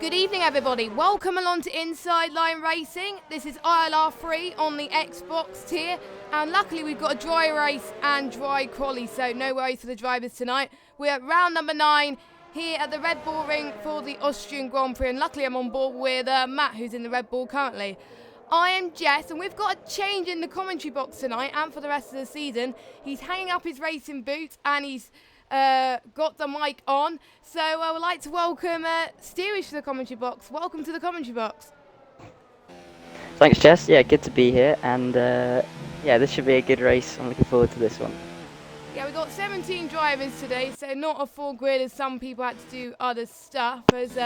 Good evening, everybody. Welcome along to Inside Line Racing. This is ILR3 on the Xbox tier, and luckily we've got a dry race and dry quali, so no worries for the drivers tonight. We're at round number 9 here at the Red Bull Ring for the Austrian Grand Prix, and luckily I'm on board with Matt, who's in the Red Bull currently. I am Jess, and we've got a change in the commentary box tonight and for the rest of the season. He's hanging up his racing boots and he's got the mic on, so I would like to welcome Steerage to the commentary box. Welcome to the commentary box. Thanks, Jess. Yeah, good to be here, and yeah, this should be a good race. I'm looking forward to this one. Yeah, we've got 17 drivers today, so not a full grid as some people had to do other stuff. As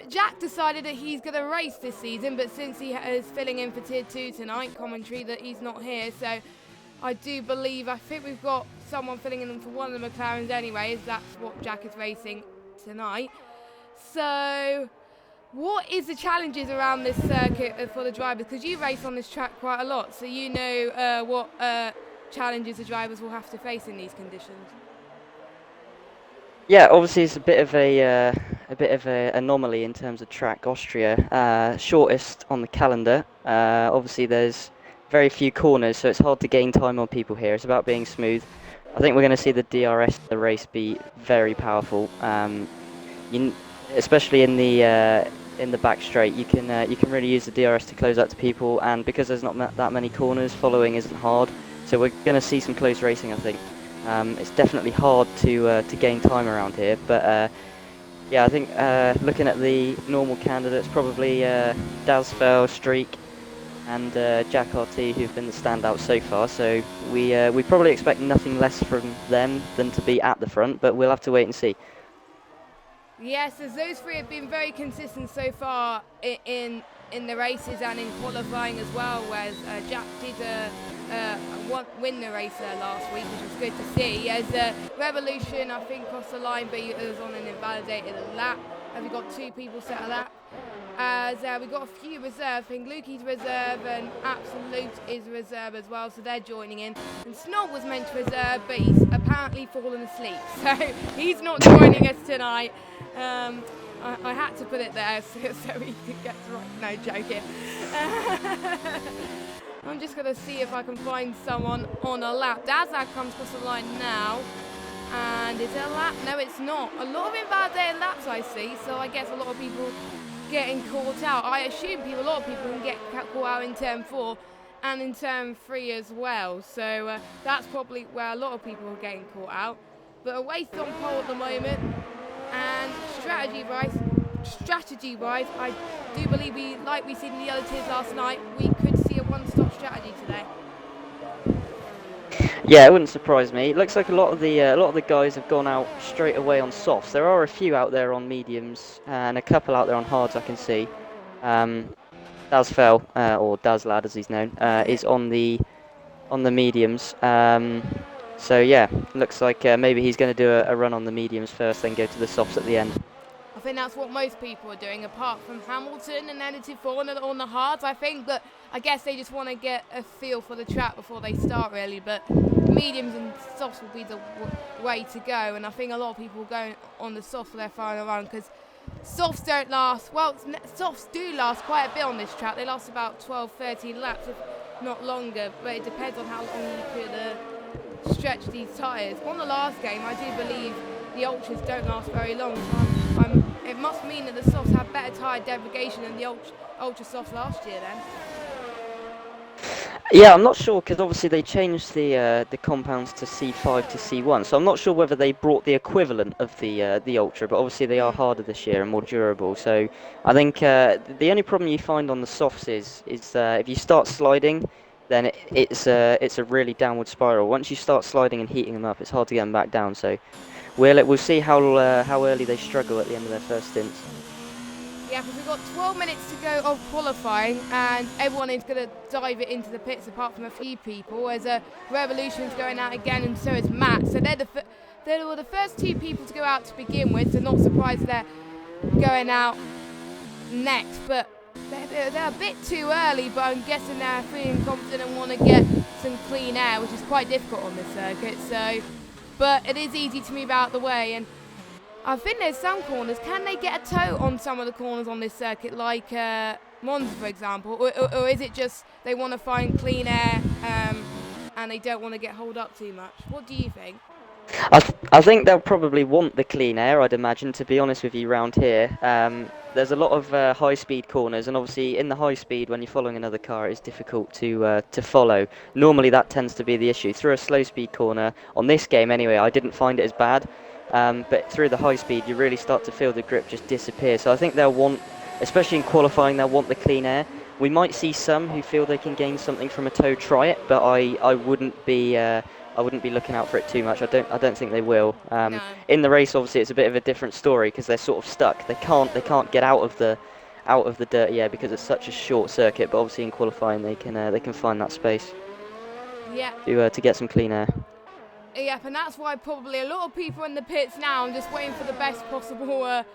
Jack decided that he's going to race this season, but since he is filling in for Tier 2 tonight, commentary, that he's not here, so I think we've got someone filling in for one of the McLarens anyways. That's what Jack is racing tonight. So what is the challenges around this circuit for the drivers? Because you race on this track quite a lot, so you know what challenges the drivers will have to face in these conditions. Yeah, obviously it's a bit of a anomaly in terms of track. Austria, shortest on the calendar. Obviously there's very few corners, so it's hard to gain time on people here. It's about being smooth. I think we're going to see the DRS of the race be very powerful. Especially in the back straight, you can really use the DRS to close out to people, and because there's not that many corners, following isn't hard. So we're going to see some close racing, I think. It's definitely hard to gain time around here, but yeah, I think looking at the normal candidates, probably Dasfell, Streak, and Jack RT, who've been the standouts so far. So we probably expect nothing less from them than to be at the front, but we'll have to wait and see. Yes, as those three have been very consistent so far in the races and in qualifying as well, whereas Jack did win the race last week, which was good to see. As Revolution, I think, crossed the line, but he was on an invalidated lap. And we've got 2 people set a lap. As we've got a few reserve. I think Lukey's reserve and Absolute is reserve as well, so they're joining in. And Snob was meant to reserve, but he's apparently fallen asleep, so he's not joining us tonight. I had to put it there so he could get to right. No, joking. I'm just going to see if I can find someone on a lap. Dazag comes across the line now. And is it a lap? No, it's not. A lot of invalidated laps I see, so I guess a lot of people getting caught out. I assume a lot of people can get caught out in turn 4 and in turn 3 as well. So that's probably where a lot of people are getting caught out. But a race on pole at the moment. And strategy-wise, I do believe like we seen in the other tiers last night, we could see a one-stop strategy today. Yeah, it wouldn't surprise me. It looks like a lot of the guys have gone out straight away on softs. There are a few out there on mediums and a couple out there on hards. I can see. Dazfell, or Dazlad as he's known, is on the mediums. So yeah, looks like maybe he's going to do a run on the mediums first, then go to the softs at the end. I think that's what most people are doing, apart from Hamilton and Edited 4 on the hards, I think. But I guess they just want to get a feel for the track before they start, really. But mediums and softs will be the way to go. And I think a lot of people are going on the softs for their final run, because softs don't last. Well, softs do last quite a bit on this track. They last about 12, 13 laps, if not longer. But it depends on how long you could stretch these tyres. On the last game, I do believe the ultras don't last very long. So it must mean that the softs have better tyre degradation than the ultra softs last year then. Yeah, I'm not sure, because obviously they changed the compounds to C5 to C1, so I'm not sure whether they brought the equivalent of the ultra, but obviously they are harder this year and more durable. So I think the only problem you find on the softs is if you start sliding, then it's a really downward spiral. Once you start sliding and heating them up, it's hard to get them back down. So we'll see how early they struggle at the end of their first stints. Yeah, because we've got 12 minutes to go of qualifying, and everyone is going to dive it into the pits apart from a few people, as Revolution's going out again, and so is Matt. So they're the first 2 people to go out to begin with, so not surprised they're going out next. But they're a bit too early, but I'm guessing they're feeling confident and want to get some clean air, which is quite difficult on this circuit. So, but it is easy to move out the way, and I think there's some corners. Can they get a toe on some of the corners on this circuit, like Monza, for example? Or is it just they want to find clean air and they don't want to get holed up too much? What do you think? I think they'll probably want the clean air, I'd imagine, to be honest with you, round here. There's a lot of high-speed corners, and obviously in the high speed, when you're following another car, it's difficult to follow. Normally that tends to be the issue. Through a slow-speed corner, on this game anyway, I didn't find it as bad, but through the high speed, you really start to feel the grip just disappear. So I think they'll want, especially in qualifying, they'll want the clean air. We might see some who feel they can gain something from a toe try it, but I wouldn't be looking out for it too much. I don't think they will. No. In the race, obviously, it's a bit of a different story because they're sort of stuck. They can't get out of the dirty air because it's such a short circuit. But obviously, in qualifying, they can find that space. Yeah. To get some clean air. Yep, and that's why probably a lot of people in the pits now are just waiting for the best possible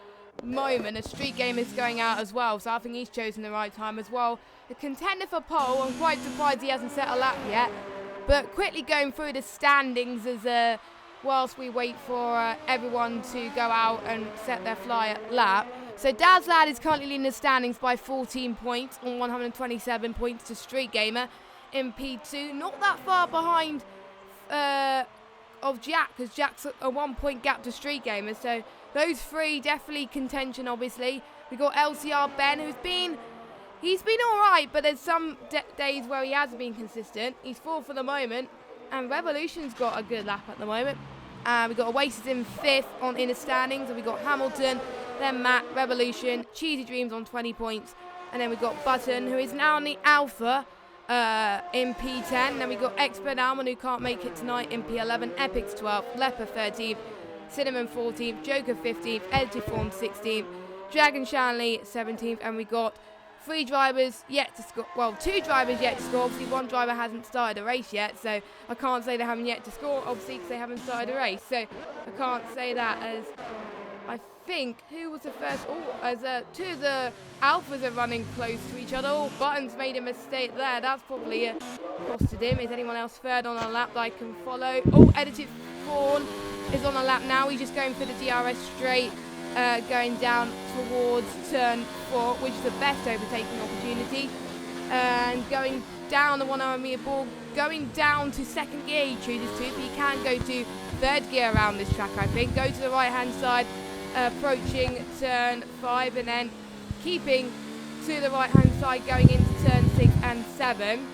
moment. A street game is going out as well, so I think he's chosen the right time as well. The contender for pole, I'm quite surprised he hasn't set a lap yet. But quickly going through the standings as whilst we wait for everyone to go out and set their lap. So Dad's Lad is currently leading the standings by 14 points on 127 points to Street Gamer in P2. Not that far behind of Jack, because Jack's a 1 point gap to Street Gamer. So those three definitely contention, obviously. We've got LCR Ben, he's been all right, but there's some days where he hasn't been consistent. He's fourth for the moment, and Revolution's got a good lap at the moment. We've got Oasis in fifth in the standings, and we've got Hamilton, then Matt, Revolution, Cheesy Dreams on 20 points, and then we've got Button, who is now in the Alpha in P10. Then we've got Expert Alman, who can't make it tonight, in P11, Epic's 12th, Leper 13th, Cinnamon 14th, Joker 15th, Edited Form 16th, Dragon Shanley 17th, and we got 3 drivers yet to score. Well, 2 drivers yet to score. Obviously, 1 driver hasn't started a race yet, so I can't say they haven't yet to score, obviously, because they haven't started a race. So I can't say that, as I think, who was the first? As 2 of the Alphas are running close to each other. Oh, Buttons made a mistake there. That's probably costed him. Is anyone else third on a lap that I can follow? Oh, Edited Fawn is on a lap now. He's just going for the DRS straight. Going down towards turn 4, which is the best overtaking opportunity, and going down the 1 meter ball, going down to second gear. He chooses to, but he can go to third gear around this track, I think. Go to the right hand side, approaching turn 5, and then keeping to the right hand side, going into turn 6 and 7.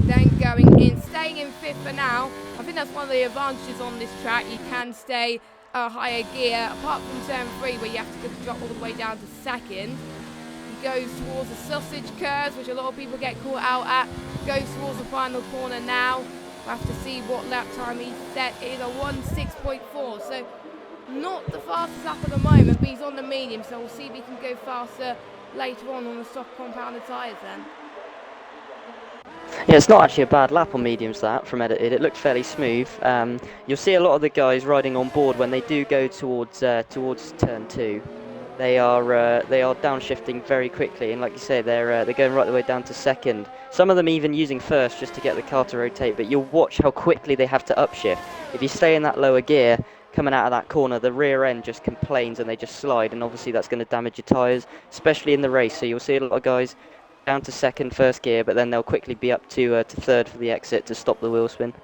Then going in, staying in 5th for now. I think that's one of the advantages on this track. You can stay a higher gear, apart from turn 3 where you have to drop all the way down to 2nd. He goes towards the sausage curves, which a lot of people get caught out at. Goes towards the final corner now. We'll have to see what lap time he set. It is a 1:06.4, so not the fastest lap at the moment, but he's on the medium, so we'll see if he can go faster later on the soft compounded tyres then. Yeah, it's not actually a bad lap on mediums, that, from Edited. It looked fairly smooth. You'll see a lot of the guys riding on board when they do go towards turn 2. They are downshifting very quickly, and like you say, they're going right the way down to 2nd. Some of them even using 1st just to get the car to rotate, but you'll watch how quickly they have to upshift. If you stay in that lower gear, coming out of that corner, the rear end just complains and they just slide, and obviously that's going to damage your tyres, especially in the race. So you'll see a lot of guys down to 2nd, 1st gear, but then they'll quickly be up to 3rd for the exit to stop the wheel spin.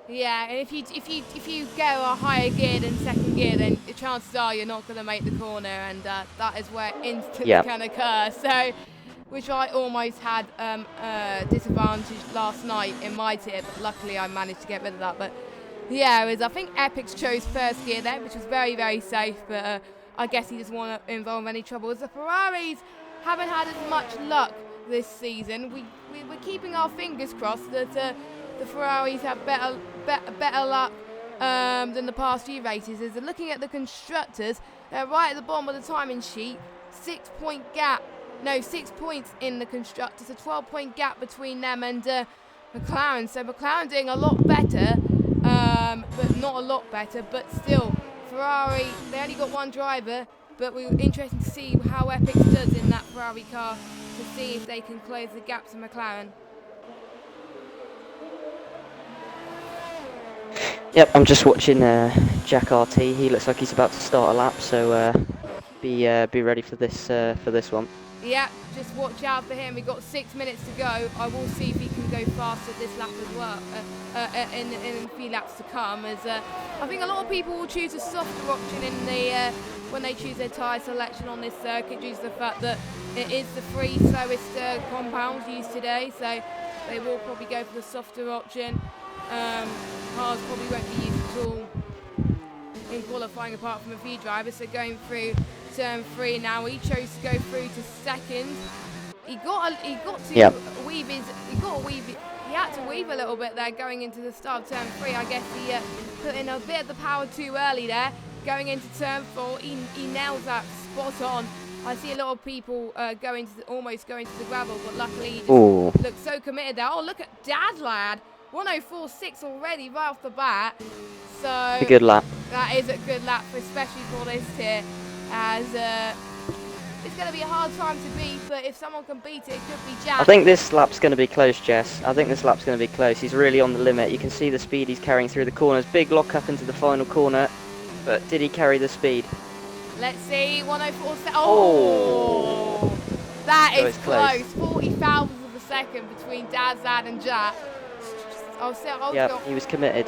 Yeah, and if you go a higher gear than 2nd gear, then the chances are you're not going to make the corner, and that is where incidents can occur. So, which I almost had disadvantage last night in my tip. Luckily, I managed to get rid of that. But yeah, I think Epix chose 1st gear there, which was very, very safe. But I guess he doesn't want to involve any trouble. As the Ferraris haven't had as much luck this season, we're keeping our fingers crossed that the Ferraris have better luck than the past few races. As they're looking at the constructors, they're right at the bottom of the timing sheet. 6 points in the constructors, a 12-point gap between them and McLaren. So McLaren doing a lot better, but not a lot better, but still, Ferrari, they only got 1 driver, but we're interested to see how Epix does in that Ferrari car, to see if they can close the gap to McLaren. Yep, I'm just watching Jack RT. He looks like he's about to start a lap, so be ready for this one. Yeah, just watch out for him. We've got 6 minutes to go. I will see if he can go faster this lap as well, in a few laps to come. As I think a lot of people will choose a softer option in the when they choose their tyre selection on this circuit, due to the fact that it is the 3 slowest compounds used today. So they will probably go for the softer option. Cars probably won't be used at all in qualifying, apart from a few drivers. So going through turn 3 now, he chose to go through to second. He had to weave a little bit there going into the start of turn 3. I guess he put in a bit of the power too early there. Going into turn 4, he nails that spot on. I see a lot of people almost going to the gravel, but luckily he just looked so committed there. Oh, look at Dad Lad, 104.6 already right off the bat. So a good lap. That is a good lap, especially for this tier, as it's going to be a hard time to beat, but if someone can beat it, it could be Jack. I think this lap's going to be close, Jess. I think this lap's going to be close. He's really on the limit. You can see the speed he's carrying through the corners. Big lock up into the final corner, but did he carry the speed? Let's see, 104. Oh! That is close. 40 thousandths of a second between Dazad and Jack. He was committed.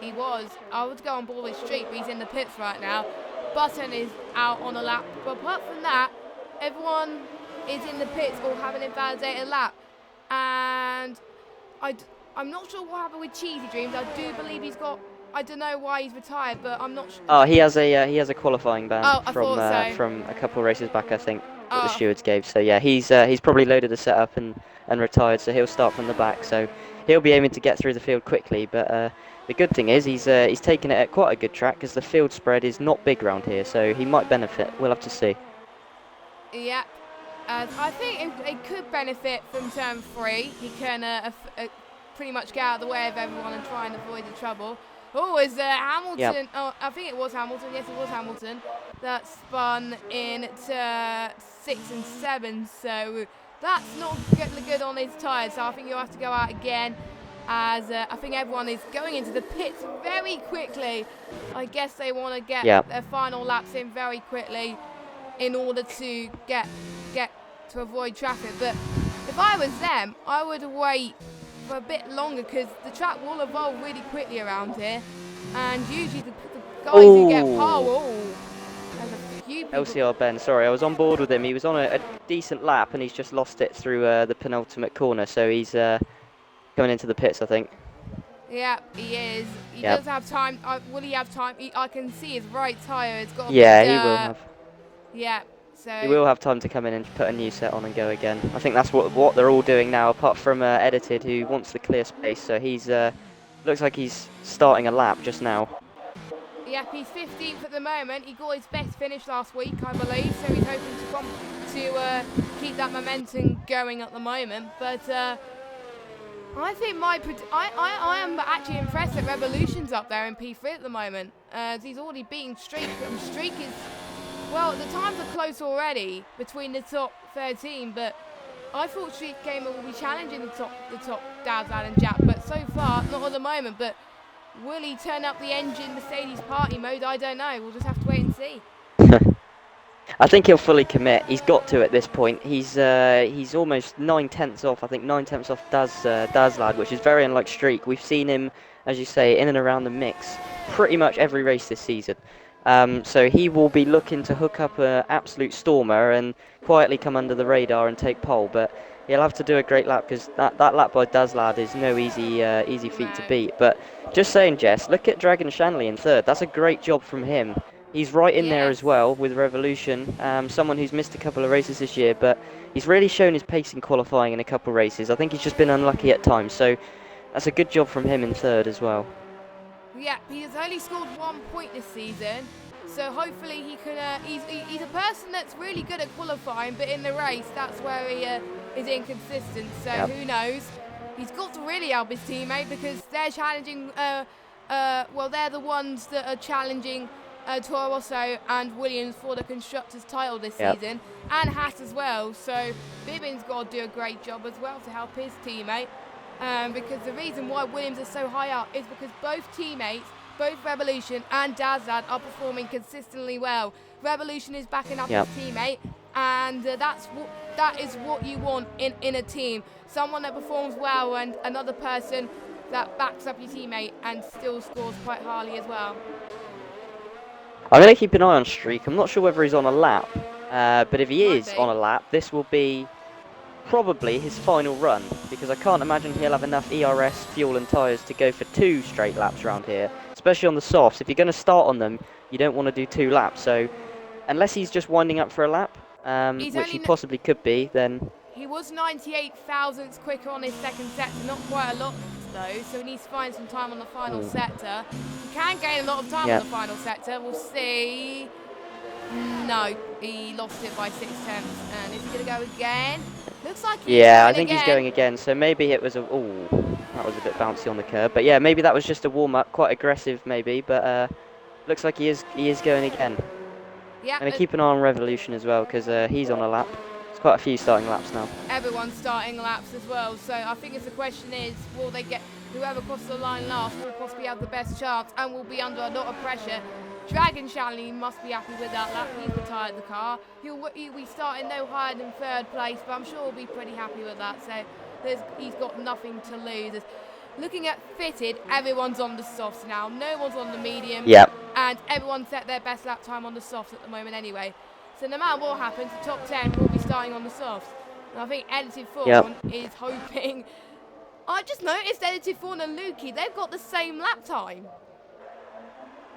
He was. I would go on board with Street, but he's in the pits right now. Button is out on a lap. But apart from that, everyone is in the pits or have an invalidated lap. And I'm not sure what happened with Cheesy Dreams. I do believe he's got... I don't know why he's retired, but I'm not sure. Oh, he has a qualifying ban from a couple of races back, I think, that the stewards gave. So yeah, he's probably loaded the setup and retired. So he'll start from the back. So he'll be aiming to get through the field quickly. But the good thing is he's taken it at quite a good track, because the field spread is not big around here. So he might benefit. We'll have to see. Yeah, I think it could benefit from turn 3. He can pretty much get out of the way of everyone and try and avoid the trouble. Oh, is Hamilton? Yep. Oh, I think it was Hamilton. Yes, it was Hamilton. That spun into 6 and 7. So that's not good on his tyres. So I think you'll have to go out again. As I think everyone is going into the pits very quickly. I guess they want to get their final laps in very quickly in order to get to avoid traffic. But if I was them, I would wait for a bit longer, because the track will evolve really quickly around here, and usually the guys who get pole, there's a few people. LCR Ben, sorry, I was on board with him. He was on a decent lap, and he's just lost it through the penultimate corner, so he's coming into the pits, I think. Yeah, he is. He does have time. Will he have time? I can see his right tyre has got he will have. Yeah. So he will have time to come in and put a new set on and go again. I think that's what they're all doing now, apart from Edited, who wants the clear space. So he's looks like he's starting a lap just now. Yep, he's 15th at the moment. He got his best finish last week, I believe. So he's hoping to keep that momentum going at the moment. But I think I am actually impressed that Revolution's up there in P3 at the moment. He's already beaten Streak. Streak is... Well, the times are close already between the top 13, but I thought Street Gamer will be challenging the top Dazad and Jack, but so far, not at the moment. But will he turn up the engine Mercedes party mode? I don't know. We'll just have to wait and see. I think he'll fully commit. He's got to at this point. He's almost 9/10 off. I think 9/10 off Dazlad, which is very unlike Streak. We've seen him, as you say, in and around the mix pretty much every race this season. So he will be looking to hook up an absolute stormer and quietly come under the radar and take pole, but he'll have to do a great lap, because that lap by Dazlad is no easy feat to beat. But just saying, Jess, look at Dragon Shanley in third. That's a great job from him. He's right in there as well with Revolution, someone who's missed a couple of races this year, but he's really shown his pace in qualifying in a couple of races. I think he's just been unlucky at times, so that's a good job from him in third as well. Yeah, he has only scored 1 point this season, so hopefully he can. He's a person that's really good at qualifying, but in the race, that's where he is inconsistent. So who knows? He's got to really help his teammate, because they're challenging. Well, they're the ones that are challenging Toro Rosso and Williams for the constructors' title this season, and Haas as well. So Bibbin's got to do a great job as well to help his teammate. Because the reason why Williams is so high up is because both teammates both Revolution and Dazlad are performing consistently well. Revolution is backing up his teammate, and that is what you want in a team. Someone that performs well and another person that backs up your teammate and still scores quite highly as well. I'm going to keep an eye on Streak. I'm not sure whether he's on a lap, but if he is on a lap, this will be probably his final run, because I can't imagine he'll have enough ERS, fuel and tyres to go for 2 straight laps around here, especially on the softs. If you're going to start on them, you don't want to do 2 laps, so unless he's just winding up for a lap, which he possibly could be, then... He was 98 thousandths quicker on his second sector, not quite a lot though, so he needs to find some time on the final sector. He can gain a lot of time on the final sector, we'll see. No, he lost it by 6 tenths, and is he going to go again? Looks like he's I think he's going again, so maybe it was a... Ooh, that was a bit bouncy on the curb, but yeah, maybe that was just a warm-up, quite aggressive maybe, but looks like he is going again. Yeah, I'm going to keep an eye on Revolution as well, because he's on a lap. There's quite a few starting laps now. Everyone's starting laps as well, so I think the question is, will they get... Whoever crosses the line last will possibly have the best chance and will be under a lot of pressure. Dragon Shanley must be happy with that lap. He's retired the car. He'll be starting no higher than 3rd place, but I'm sure he'll be pretty happy with that. So he's got nothing to lose. Looking at fitted, everyone's on the softs now. No one's on the medium. Yep. And everyone set their best lap time on the softs at the moment anyway. So no matter what happens, the top 10 will be starting on the softs. And I think Edited Fawn is hoping... I just noticed Edited Fawn and Lukey, they've got the same lap time.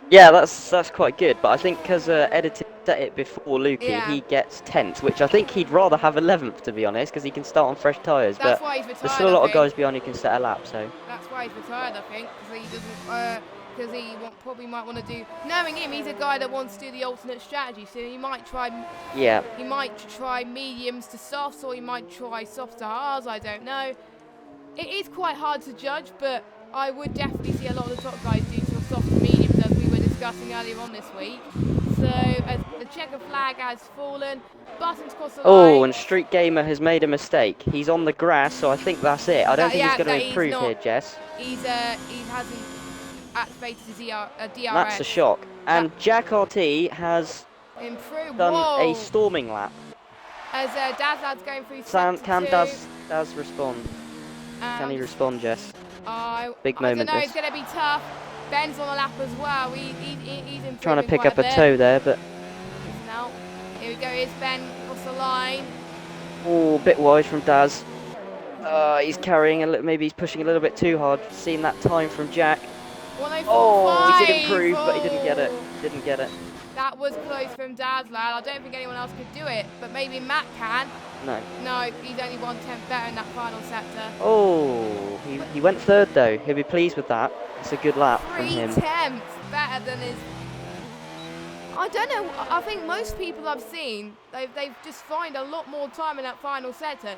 Yeah, that's quite good, but I think because Edited set it before Lukey, he gets 10th, which I think he'd rather have 11th, to be honest, because he can start on fresh tyres. That's but why he's retired, there's still a lot of guys behind who can set a lap, so... That's why he's retired, I think, because he doesn't... because he probably might want to do... Knowing him, he's a guy that wants to do the alternate strategy, so he might try... Yeah. He might try mediums to softs, or he might try softs to hards, I don't know. It is quite hard to judge, but I would definitely see a lot of the top guys do sort of soft to mediums, as we were discussing earlier on this week. So, as the checker flag has fallen, Buttons cross the line. Oh, and Street Gamer has made a mistake. He's on the grass, so I think that's it. I don't think he's going to improve here, Jess. He hasn't activated his DRS. That's a shock. And Jack RT has improved. Done a storming lap. As Dazlad's going through Can Daz respond? Can he respond, Jess? Big moment. I don't know, it's going to be tough. Ben's on the lap as well. He's improving trying to pick up a a toe there, but... Now, here we go, here's Ben across the line. Oh, a bit wide from Daz. He's carrying a little, maybe he's pushing a little bit too hard. Seeing that time from Jack. Oh, he did improve, but he didn't get it. Didn't get it. That was close from Dazlad. I don't think anyone else could do it, but maybe Matt can. No. No, he's only 1 tenth better in that final sector. Oh, he went 3rd though. He'll be pleased with that. It's a good lap from him. 3 tenths better than his... I don't know, I think most people I've seen, they've just find a lot more time in that final sector.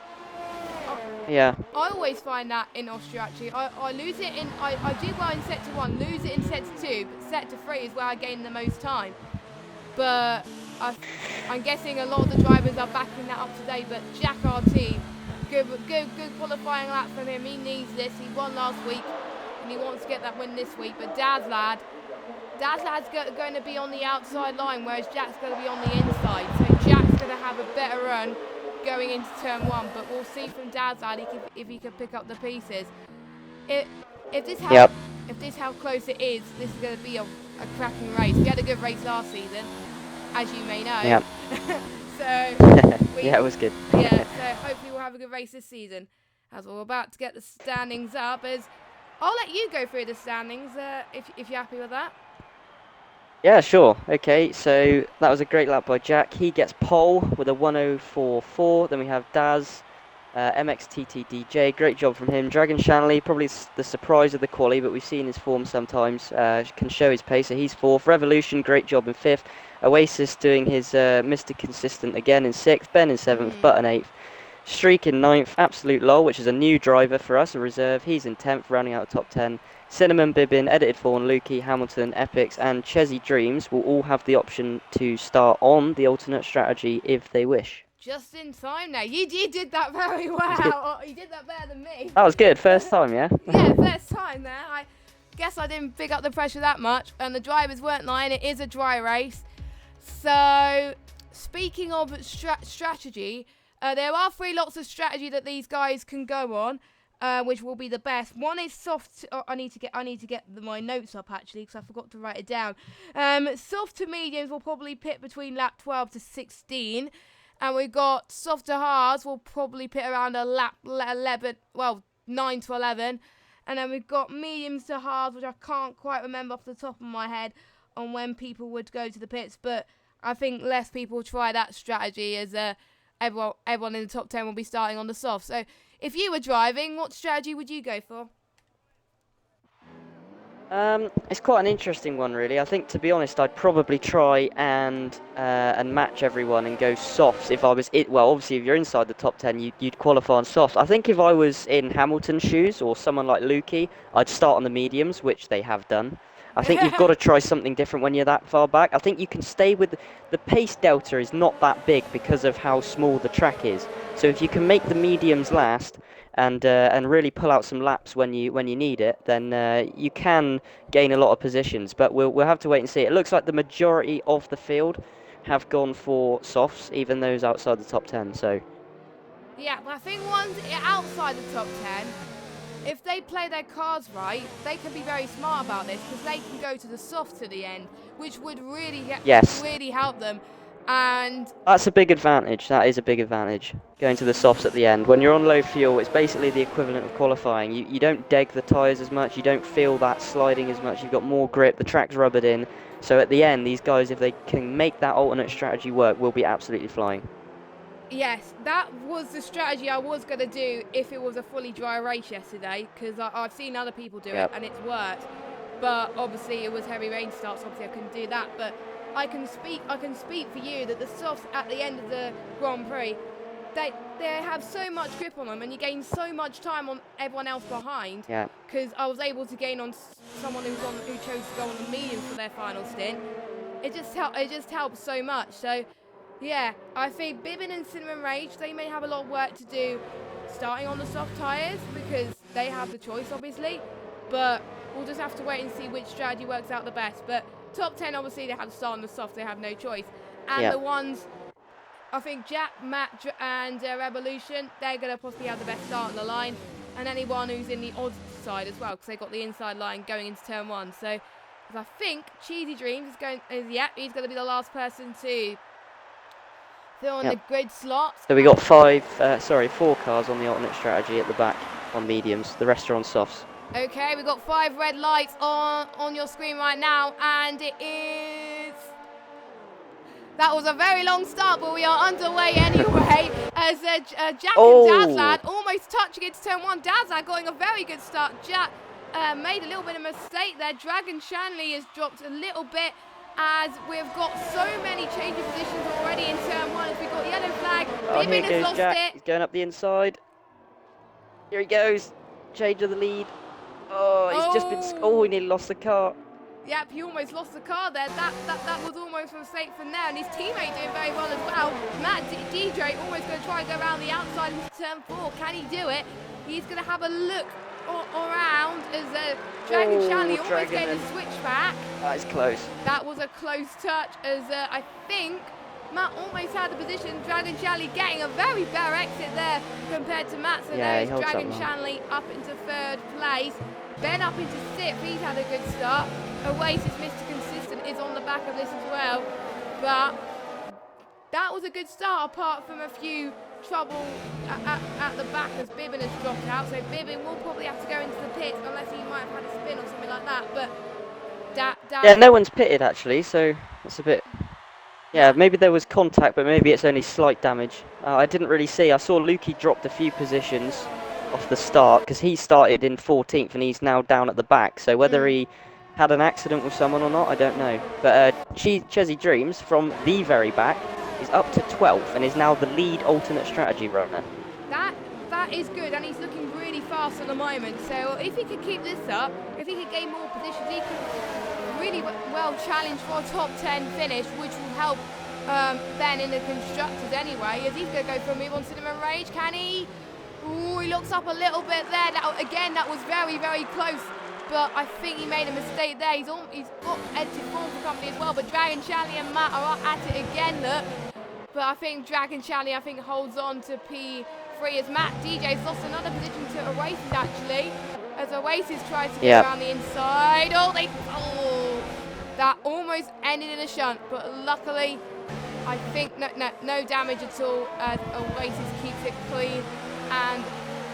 Yeah. I always find that in Austria actually. I lose it in, I do well in sector 1, lose it in sector 2, but sector 3 is where I gain the most time. But I'm guessing a lot of the drivers are backing that up today, but Jack RT, good qualifying lap from him. He needs this. He won last week and he wants to get that win this week. But Dazlad's going to be on the outside line, whereas Jack's going to be on the inside. So Jack's going to have a better run going into turn 1, but we'll see from Dazlad if he can pick up the pieces. If this how close it is, this is going to be a cracking race. We had a good race last season, as you may know. Yeah. Yeah, it was good. Yeah, so hopefully we'll have a good race this season. As we're about to get the standings up, I'll let you go through the standings if you're happy with that. Yeah, sure. Okay, so that was a great lap by Jack. He gets pole with a 1:04.4. Then we have Daz, MXTTDJ. Great job from him. Dragon Shanley, probably the surprise of the quali, but we've seen his form sometimes. Can show his pace, so he's 4th. Revolution, great job in 5th. Oasis doing his Mr. Consistent again in 6th. Ben in 7th, Button 8th. Streak in 9th. Absolute Lol, which is a new driver for us, a reserve. He's in 10th, rounding out the top 10. Cinnamon, Bibbin, Edited Fawn, Lukey, Hamilton, Epics and Chezzy Dreams will all have the option to start on the alternate strategy if they wish. Just in time now. You did that very well. You did that better than me. That was good. First time, yeah? Yeah, first time there. guess I didn't pick up the pressure that much, and the drivers weren't lying. It is a dry race. So, speaking of strategy, there are 3 lots of strategy that these guys can go on, which will be the best. One is soft. I need to get my notes up actually because I forgot to write it down. Soft to mediums will probably pit between lap 12 to 16, and we've got soft to hards will probably pit around a lap 11. Well, 9 to 11. And then we've got mediums to hards, which I can't quite remember off the top of my head on when people would go to the pits. But I think less people try that strategy as everyone in the top 10 will be starting on the soft. So if you were driving, what strategy would you go for? It's quite an interesting one, really. I think, to be honest, I'd probably try and match everyone and go softs if I was it. Well, obviously, if you're inside the top 10, you'd qualify on softs. I think if I was in Hamilton's shoes or someone like Lukey, I'd start on the mediums, which they have done. I think you've got to try something different when you're that far back. I think you can stay with the pace delta is not that big because of how small the track is. So if you can make the mediums last and really pull out some laps when you need it, then you can gain a lot of positions. But we'll have to wait and see. It looks like the majority of the field have gone for softs, even those outside the top 10. So yeah, but I think ones outside the top 10, if they play their cards right, they can be very smart about this because they can go to the soft to the end, which would really really help them. And that's a big advantage. That is a big advantage, going to the softs at the end. When you're on low fuel, it's basically the equivalent of qualifying. You don't deg the tyres as much, you don't feel that sliding as much, you've got more grip, the track's rubbered in. So at the end, these guys, if they can make that alternate strategy work, will be absolutely flying. Yes, that was the strategy I was going to do if it was a fully dry race yesterday, because I've seen other people do it and it's worked. But obviously it was heavy rain starts, obviously I couldn't do that. But I can speak for you that the softs at the end of the Grand Prix, they have so much grip on them, and you gain so much time on everyone else behind. Yeah. Because I was able to gain on someone who chose to go on the mediums for their final stint. It just helps so much. So yeah, I think Bibbin and Cinnamon Rage, they may have a lot of work to do starting on the soft tyres because they have the choice, obviously. But we'll just have to wait and see which strategy works out the best. But top 10, obviously, they have to start on the soft. They have no choice. And the ones, I think Jack, Matt, and Revolution, they're going to possibly have the best start on the line. And anyone who's in the odds side as well, because they've got the inside line going into turn 1. So I think Cheesy Dreams he's going to be the last person to fill in the grid slots. So we got 4 cars on the alternate strategy at the back on mediums. The rest are on softs. Okay, we've got 5 red lights on your screen right now, and it is... That was a very long start, but we are underway anyway, as Jack and Dazlad almost touching into turn 1. Dazlad going a very good start. Jack made a little bit of a mistake there. Dragon Shanley has dropped a little bit, as we've got so many change of positions already in turn 1. As we've got yellow flag, Bibbin has lost it. He's going up the inside. Here he goes. Change of the lead. Oh, he's just been... Oh, he nearly lost the car. Yep, he almost lost the car there. That was almost a mistake from there. And his teammate doing very well as well. Matt DJ almost going to try and go around the outside into turn 4. Can he do it? He's going to have a look around as Dragon Shanley almost getting a switch back. That is close. That was a close touch, as I think Matt almost had the position. Dragon Shanley getting a very better exit there compared to Matt. So there's Dragon Shanley up into 3rd place. Ben up into 6th. He's had a good start. Oasis, Mr. Consistent, is on the back of this as well. But that was a good start, apart from a few trouble at the back as Bibbin has dropped out. So Bibbin will probably have to go into the pits unless he might have had a spin or something like that. But yeah, no one's pitted actually, so that's a bit... Yeah, maybe there was contact, but maybe it's only slight damage. I didn't really see. I saw Lukey dropped a few positions off the start because he started in 14th and he's now down at the back. So whether he had an accident with someone or not, I don't know. But Chezzy Dreams from the very back is up to 12th and is now the lead alternate strategy runner. That is good, and he's looking really fast at the moment. So if he could keep this up, if he could gain more positions, he could really well challenge for a top 10 finish, which will help then in the constructors anyway, as he's going to go for a move on Cinnamon Rage. Can he? Ooh, he looks up a little bit there. That was very, very close but I think he made a mistake there. He's got edited form for company as well, but Dragon Charlie and Matt are at it again, look. But I think Dragon Charlie, holds on to P3 as Matt DJ's lost another position to Oasis, actually. As Oasis tries to get around the inside. Oh, that almost ended in a shunt, but luckily, I think no damage at all as Oasis keeps it clean. And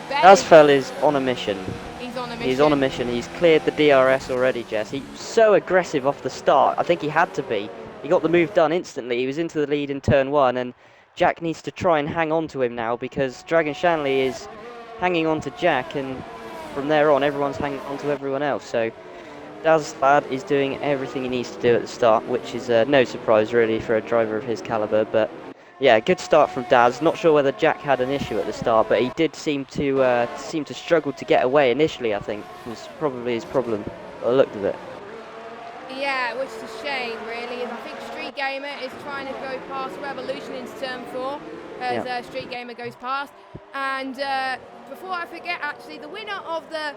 Asfel is on a mission. He's on a mission. He's on a mission. He's cleared the DRS already, Jess. He's so aggressive off the start. I think he had to be. He got the move done instantly. He was into the lead in turn 1, and Jack needs to try and hang on to him now because Dragon Shanley is hanging on to Jack, and from there on, everyone's hanging on to everyone else. So Daz Lad is doing everything he needs to do at the start, which is no surprise really for a driver of his caliber. But yeah, good start from Daz. Not sure whether Jack had an issue at the start, but he did seem to struggle to get away initially. I think was probably his problem. I looked at it. Yeah, which is a shame, really. I think Street Gamer is trying to go past Revolution into turn 4 as Street Gamer goes past. And before I forget, actually, the winner of the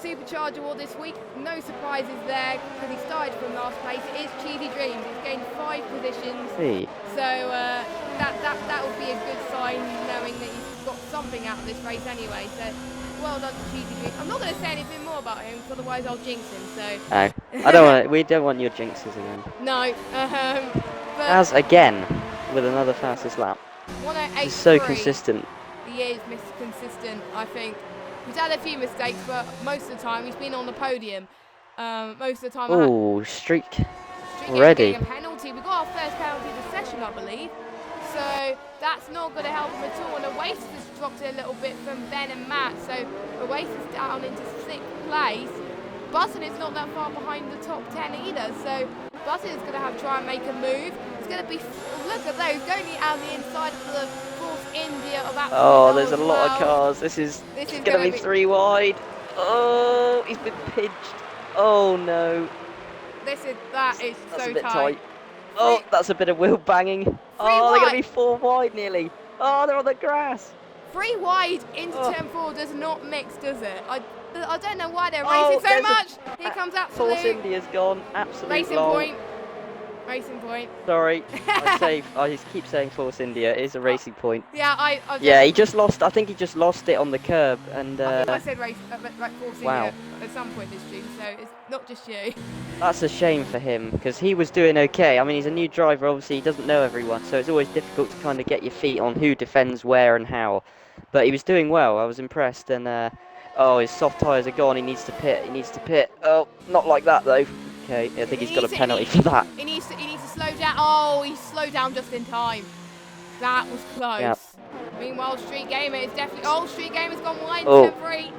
Supercharger Award this week, no surprises there because he started from last place. It is Cheesy Dreams. He's gained 5 positions. Hey. So that would be a good sign, knowing that he's got something out of this race anyway. So well done to Cheesy Dreams. I'm not going to say anything more about him, because otherwise I'll jinx him. So no, I don't want. We don't want your jinxes again. No. But As again with another fastest lap. 108. He's so consistent. He is consistent, I think. He's had a few mistakes, but most of the time he's been on the podium. Most of the time. Oh, streak already. A penalty. We got our first penalty of the session, I believe. So that's not going to help him at all. And Oasis has dropped it a little bit from Ben and Matt. So Oasis down into 6th place. Button is not that far behind the top 10 either. So Button is going to have to try and make a move. It's going to be, look at those, going out the inside of the fourth India of absolute. Oh, there's a lot of cars. This is going to be 3 wide. Oh, he's been pinched. Oh no. That is that's so a bit tight. Oh, that's a bit of wheel banging. Oh, they're going to be 4 wide nearly. Oh, they're on the grass. 3 wide into turn 4 does not mix, does it? I don't know why they're racing so much. Here comes Absolute. Force India's gone. Absolute racing long. point. Racing point. Sorry, I just keep saying Force India. It is a racing point. Yeah, yeah, he just lost. I think he just lost it on the curb, and. I think I said Force India at some point this June, so it's not just you. That's a shame for him because he was doing okay. I mean, he's a new driver. Obviously, he doesn't know everyone, so it's always difficult to kind of get your feet on who defends where and how. But he was doing well. I was impressed, and. Oh, his soft tyres are gone. He needs to pit. He needs to pit. Oh, not like that though. Okay, I think he's got a penalty for that. He needs to slow down. Oh, he slowed down just in time. That was close. Yep. Meanwhile, Street Gamer is definitely. Oh, Street Gamer's gone wide. Oh. 3.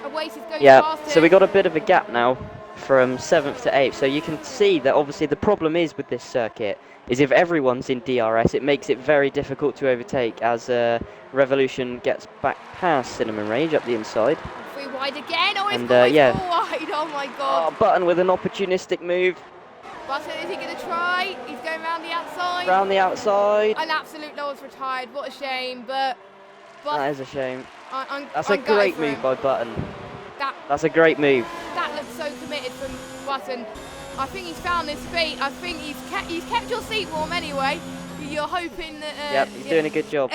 Oasis goes past him. So we got a bit of a gap now from 7th to 8th. So you can see that obviously the problem is with this circuit is if everyone's in DRS, it makes it very difficult to overtake as Revolution gets back past Cinnamon Rage up the inside. 3 wide again. Oh, it's 4 wide. Oh my god. Oh, Button with an opportunistic move. Button, is he going to try? He's going round the outside. Round the outside. An absolute low's retired. What a shame, but that is a shame. That's I'm a great move by Button. That's a great move. That looks so committed from Button. I think he's found his feet. I think he's kept your seat warm anyway. You're hoping that. Yep, he's doing a good job.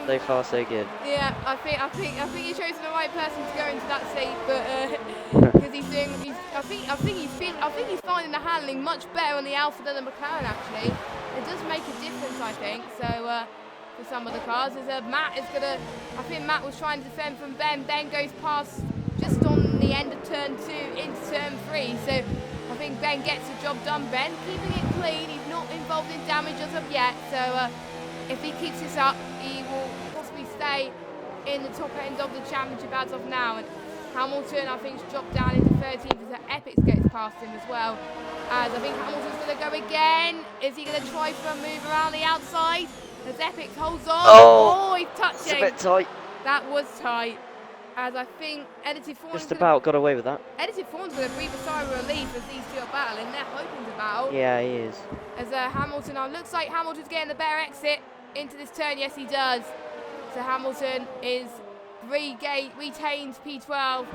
So far, so good. Yeah, I think you've chosen the right person to go into that seat, but because I think he's finding the handling much better on the Alpha than the McLaren actually. It does make a difference, I think. So for some of the cars, as Matt is gonna. I think Matt was trying to defend from Ben. Ben goes past just on the end of turn 2 into turn 3. So I think Ben gets the job done. Ben keeping it clean. He's not involved in damage as of yet. So if he keeps this up, he will possibly stay in the top end of the championship as of now. And Hamilton, I think, has dropped down into 13th as Epics gets past him as well. As I think Hamilton's going to go again. Is he going to try for a move around the outside? As Epics holds on. Oh, he's touching. It's a bit tight. That was tight. As I think Edited Form just about got away with that. Edited Form's going to breathe a sigh of relief as these two are battling. They're hoping to battle. Yeah, he is. As Hamilton, looks like Hamilton's getting the better exit into this turn. Yes, he does. So Hamilton is retains P12,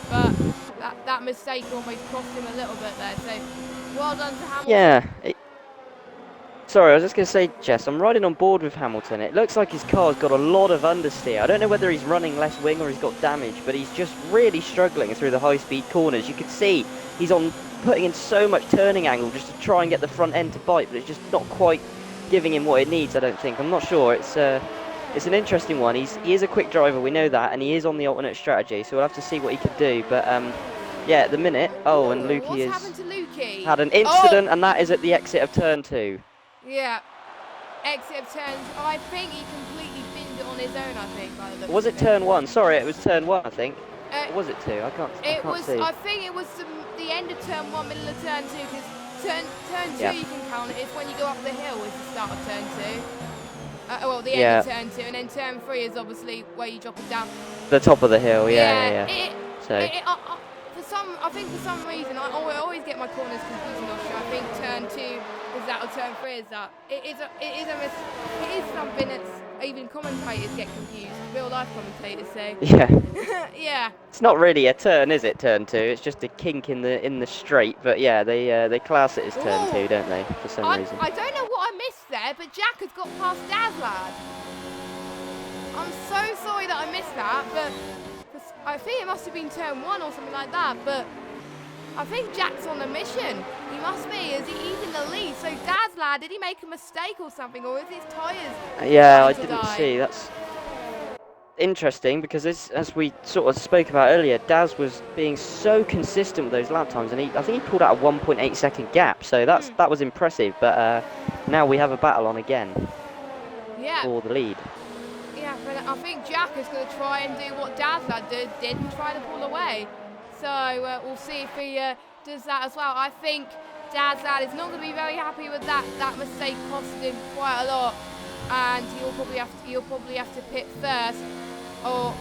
but that mistake almost cost him a little bit there. So well done to Hamilton. Yeah. Sorry, I was just going to say, Jess, I'm riding on board with Hamilton. It looks like his car's got a lot of understeer. I don't know whether he's running less wing or he's got damage, but he's just really struggling through the high-speed corners. You can see he's putting in so much turning angle just to try and get the front end to bite, but it's just not quite giving him what it needs, I don't think. I'm not sure. It's an interesting one. He is a quick driver, we know that, and he is on the alternate strategy, so we'll have to see what he can do. But yeah, at the minute. Oh, and Lukey what's happened to Lukey? Had an incident, and that is at the exit of turn 2. Yeah, exit of turns. I think he completely binned it on his own. I think. By the looks Was it of turn 1? Sorry, it was turn 1, I think. Or was it 2? I can't see. I think it was the end of turn 1, middle of turn 2. Because turn 2 you can count it. It's when you go up the hill. Is the start of turn 2. Well, the end of turn 2, and then turn 3 is obviously where you drop it down. The top of the hill. Yeah. I think for some reason I always get my corners confused in Austria. I think turn 2 is that or turn 3 is that. It is something that's even commentators get confused. Real life commentators say. Yeah. Yeah. It's not really a turn, is it? Turn 2. It's just a kink in the straight. But yeah, they class it as turn 2, don't they? For some reason. I don't know what I missed there, but Jack has got past Dazlad. I'm so sorry that I missed that, but. I think it must have been turn 1 or something like that, but I think Jack's on a mission. He must be, he's in the lead. So Dazlad, did he make a mistake or something, or is his tyres? Yeah, I didn't see. That's interesting because as we sort of spoke about earlier, Daz was being so consistent with those lap times, and I think he pulled out a 1.8 second gap. So that was impressive. But now we have a battle on again for the lead. Yeah, but I think Jack is going to try and do what Dazlad did and try to pull away. So we'll see if he does that as well. I think Dazlad is not going to be very happy with that. That mistake costed him quite a lot, and he'll probably have to pit first, or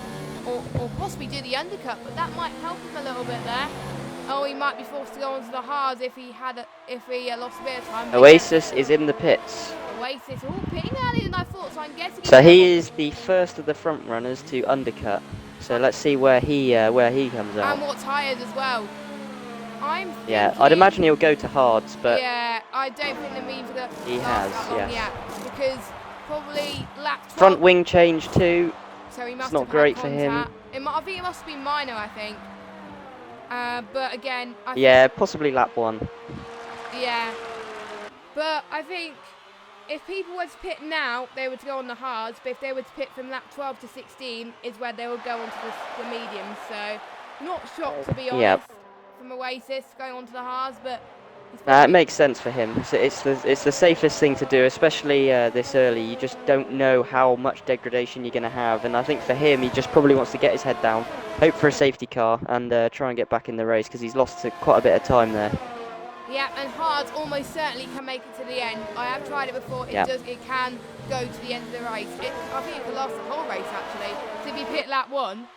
possibly do the undercut. But that might help him a little bit there. Oh, he might be forced to go onto the hards if he lost a bit of time. Oasis is in the pits. Oasis, pitting earlier than I thought, so I'm guessing. So he is the first of the front runners to undercut. So let's see where he comes out. And what tyres as well. I'd imagine he'll go to hards, but yeah, I don't think the means are he has, yes. Because probably lap 12. Front wing change too. So he must it's not have great had for him. I think it must be minor. I think. But again. Possibly lap 1. Yeah, but I think. If people were to pit now, they would go on the hards, but if they were to pit from lap 12 to 16 is where they would go onto the mediums. So, not shocked to be honest from Oasis going onto the hards, but it makes sense for him. It's the safest thing to do, especially this early. You just don't know how much degradation you're going to have, and I think for him, he just probably wants to get his head down, hope for a safety car, and try and get back in the race because he's lost quite a bit of time there. Yeah, and hards almost certainly can make it to the end. I have tried it before. It can go to the end of the race. I think it could last the whole race actually. So if you pit lap 1.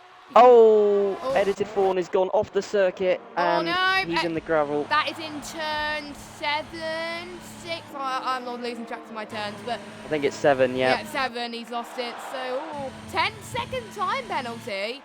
Edited Fawn has gone off the circuit and he's in the gravel. That is in turn 7, 6. I'm not losing track of my turns, but I think it's 7. Yeah, 7. He's lost it. So 10-second time penalty.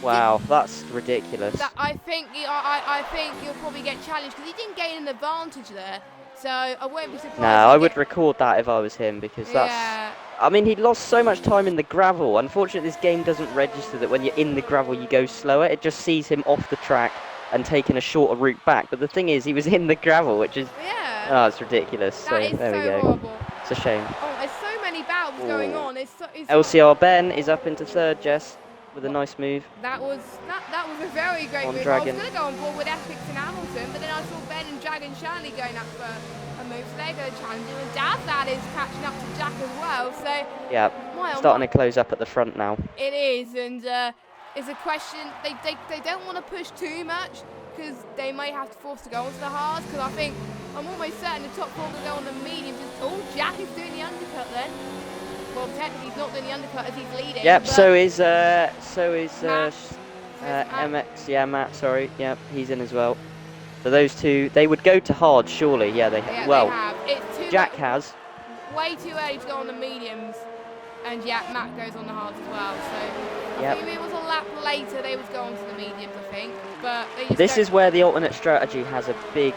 Wow, that's ridiculous. I think you'll probably get challenged because he didn't gain an advantage there. So I won't be surprised. No, I would record that if I was him because that's. I mean, he lost so much time in the gravel. Unfortunately, this game doesn't register that when you're in the gravel you go slower. It just sees him off the track and taking a shorter route back. But the thing is, he was in the gravel, which is. Oh, it's ridiculous. That is there we go. Horrible. It's a shame. Oh, there's so many battles going on. LCR Ben is up into 3rd, Jess. With a nice move. That was a very great move. Dragon. I was going to go on board with Epics and Hamilton, but then I saw Ben and Dragon Shanley going up for a move, so they're going to challenge him. And Dazlad is catching up to Jack as well. So starting to close up at the front now. It is, and it's a question. They don't want to push too much because they may have to force to go onto the hards. Because I think I'm almost certain the top 4 will go on the mediums. Jack is doing the undercut then. Well, technically he's not doing the undercut as he's leading. Yep, so is MX, Matt, sorry. Yep, he's in as well. So those two, they would go to hard, surely. Yeah, they have. Jack has. Way too early to go on the mediums. And yeah, Matt goes on the hards as well. So I think it was a lap later they was going to the mediums, I think. But they just this is where the alternate strategy has a big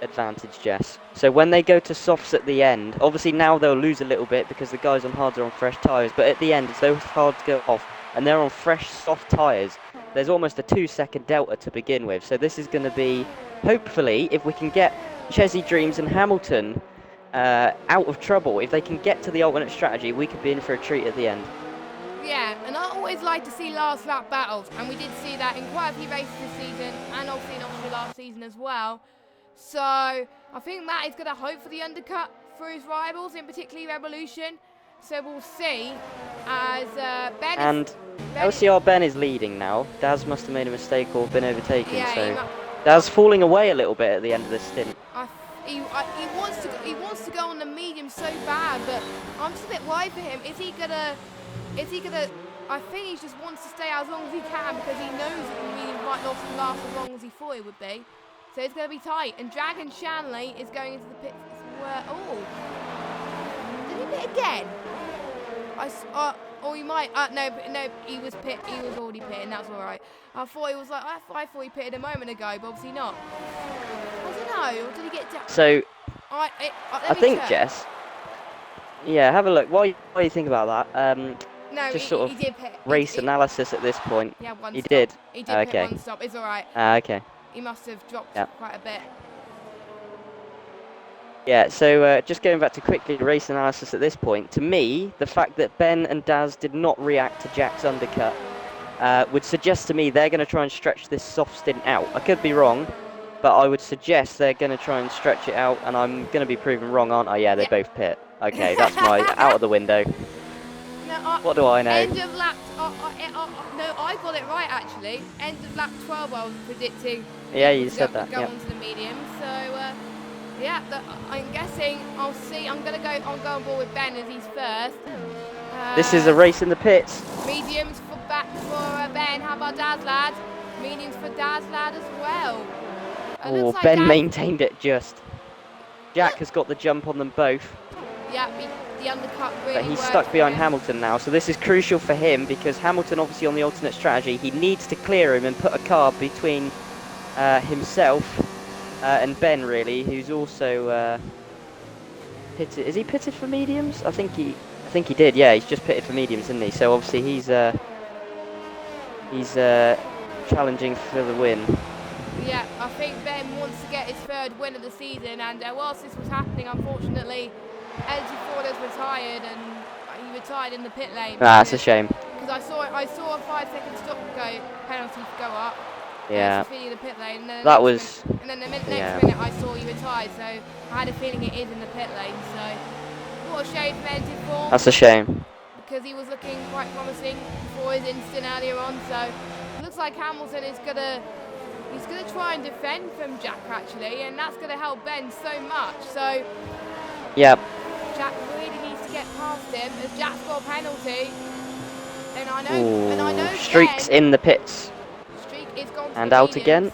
advantage, Jess. So when they go to softs at the end, obviously now they'll lose a little bit because the guys on hards are on fresh tyres, but at the end, as those hards go off and they're on fresh soft tyres, there's almost a 2-second delta to begin with. So this is going to be, hopefully, if we can get Chesney Dreams and Hamilton out of trouble, if they can get to the alternate strategy, we could be in for a treat at the end. Yeah, and I always like to see last lap battles, and we did see that in quite a few races this season, and obviously in Austria last season as well. So I think Matt is going to hope for the undercut for his rivals, in particularly Revolution. So we'll see as Ben and LCR Ben is leading now. Daz must have made a mistake or been overtaken, yeah, so Daz falling away a little bit at the end of the stint. He wants to go on the medium so bad, but I'm just a bit worried for him. Is he gonna? I think he just wants to stay out as long as he can because he knows that the medium might not last as long as he thought it would be. So it's going to be tight. And Dragon Shanley is going into the pits. Oh, did he pit again? Or he might. No, he was already pitting. That's all right. I thought he pitted a moment ago, but obviously not. I don't know. Or did he get down? So I think Jess. Yeah, have a look. What do you think about that? No, just sort of he did pit. race analysis at this point. Yeah, one he stop. did. He did pit one stop. It's all right. Okay. He must have dropped quite a bit. Yeah, so just going back to quickly race analysis at this point, to me, the fact that Ben and Daz did not react to Jack's undercut would suggest to me they're going to try and stretch this soft stint out. I could be wrong, but I would suggest they're going to try and stretch it out, and I'm going to be proven wrong, aren't I? Yeah, they both pit. Okay, that's my out of the window. No, what do I know? End of lap. No, I got it right actually. End of lap 12, I was predicting. Yeah, you said that. Go onto the medium. So yeah, I'm guessing. I'll see. I'll go on board with Ben as he's first. This is a race in the pits. Mediums for Ben. How about Daz lad? Mediums for Daz lad as well. Oh, like Ben maintained it just. Jack has got the jump on them both. Yeah, the undercut really. But he's stuck behind Hamilton now, so this is crucial for him because Hamilton, obviously on the alternate strategy, he needs to clear him and put a car between himself and Ben, really, who's also pitted. Is he pitted for mediums? I think he did. Yeah, he's just pitted for mediums, isn't he? So obviously he's challenging for the win. Yeah, I think Ben wants to get his third win of the season, and whilst this was happening, unfortunately, LT4 has retired, and he retired in the pit lane. That's a shame. Because I saw a 5-second stop penalty go up. Yeah. In the pit lane. And that was. And then the next minute I saw he retired, so I had a feeling it is in the pit lane. So what a shame for LT4. That's a shame. Because he was looking quite promising before his instant earlier on. So it looks like Hamilton is gonna try and defend from Jack actually, and that's gonna help Ben so much. So. Yep. Jack really needs to get past him as Jack's got a penalty. And I know Streak's in the pits. Streak is gone to and the out mediums. again.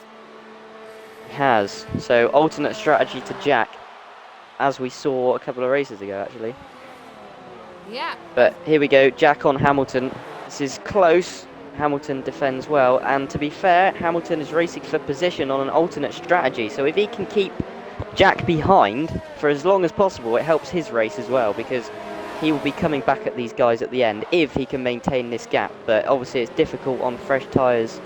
He has. So alternate strategy to Jack, as we saw a couple of races ago actually. Yeah. But here we go, Jack on Hamilton. This is close. Hamilton defends well, and to be fair, Hamilton is racing for position on an alternate strategy. So if he can keep Jack behind for as long as possible, it helps his race as well, because he will be coming back at these guys at the end if he can maintain this gap. But obviously it's difficult on fresh tyres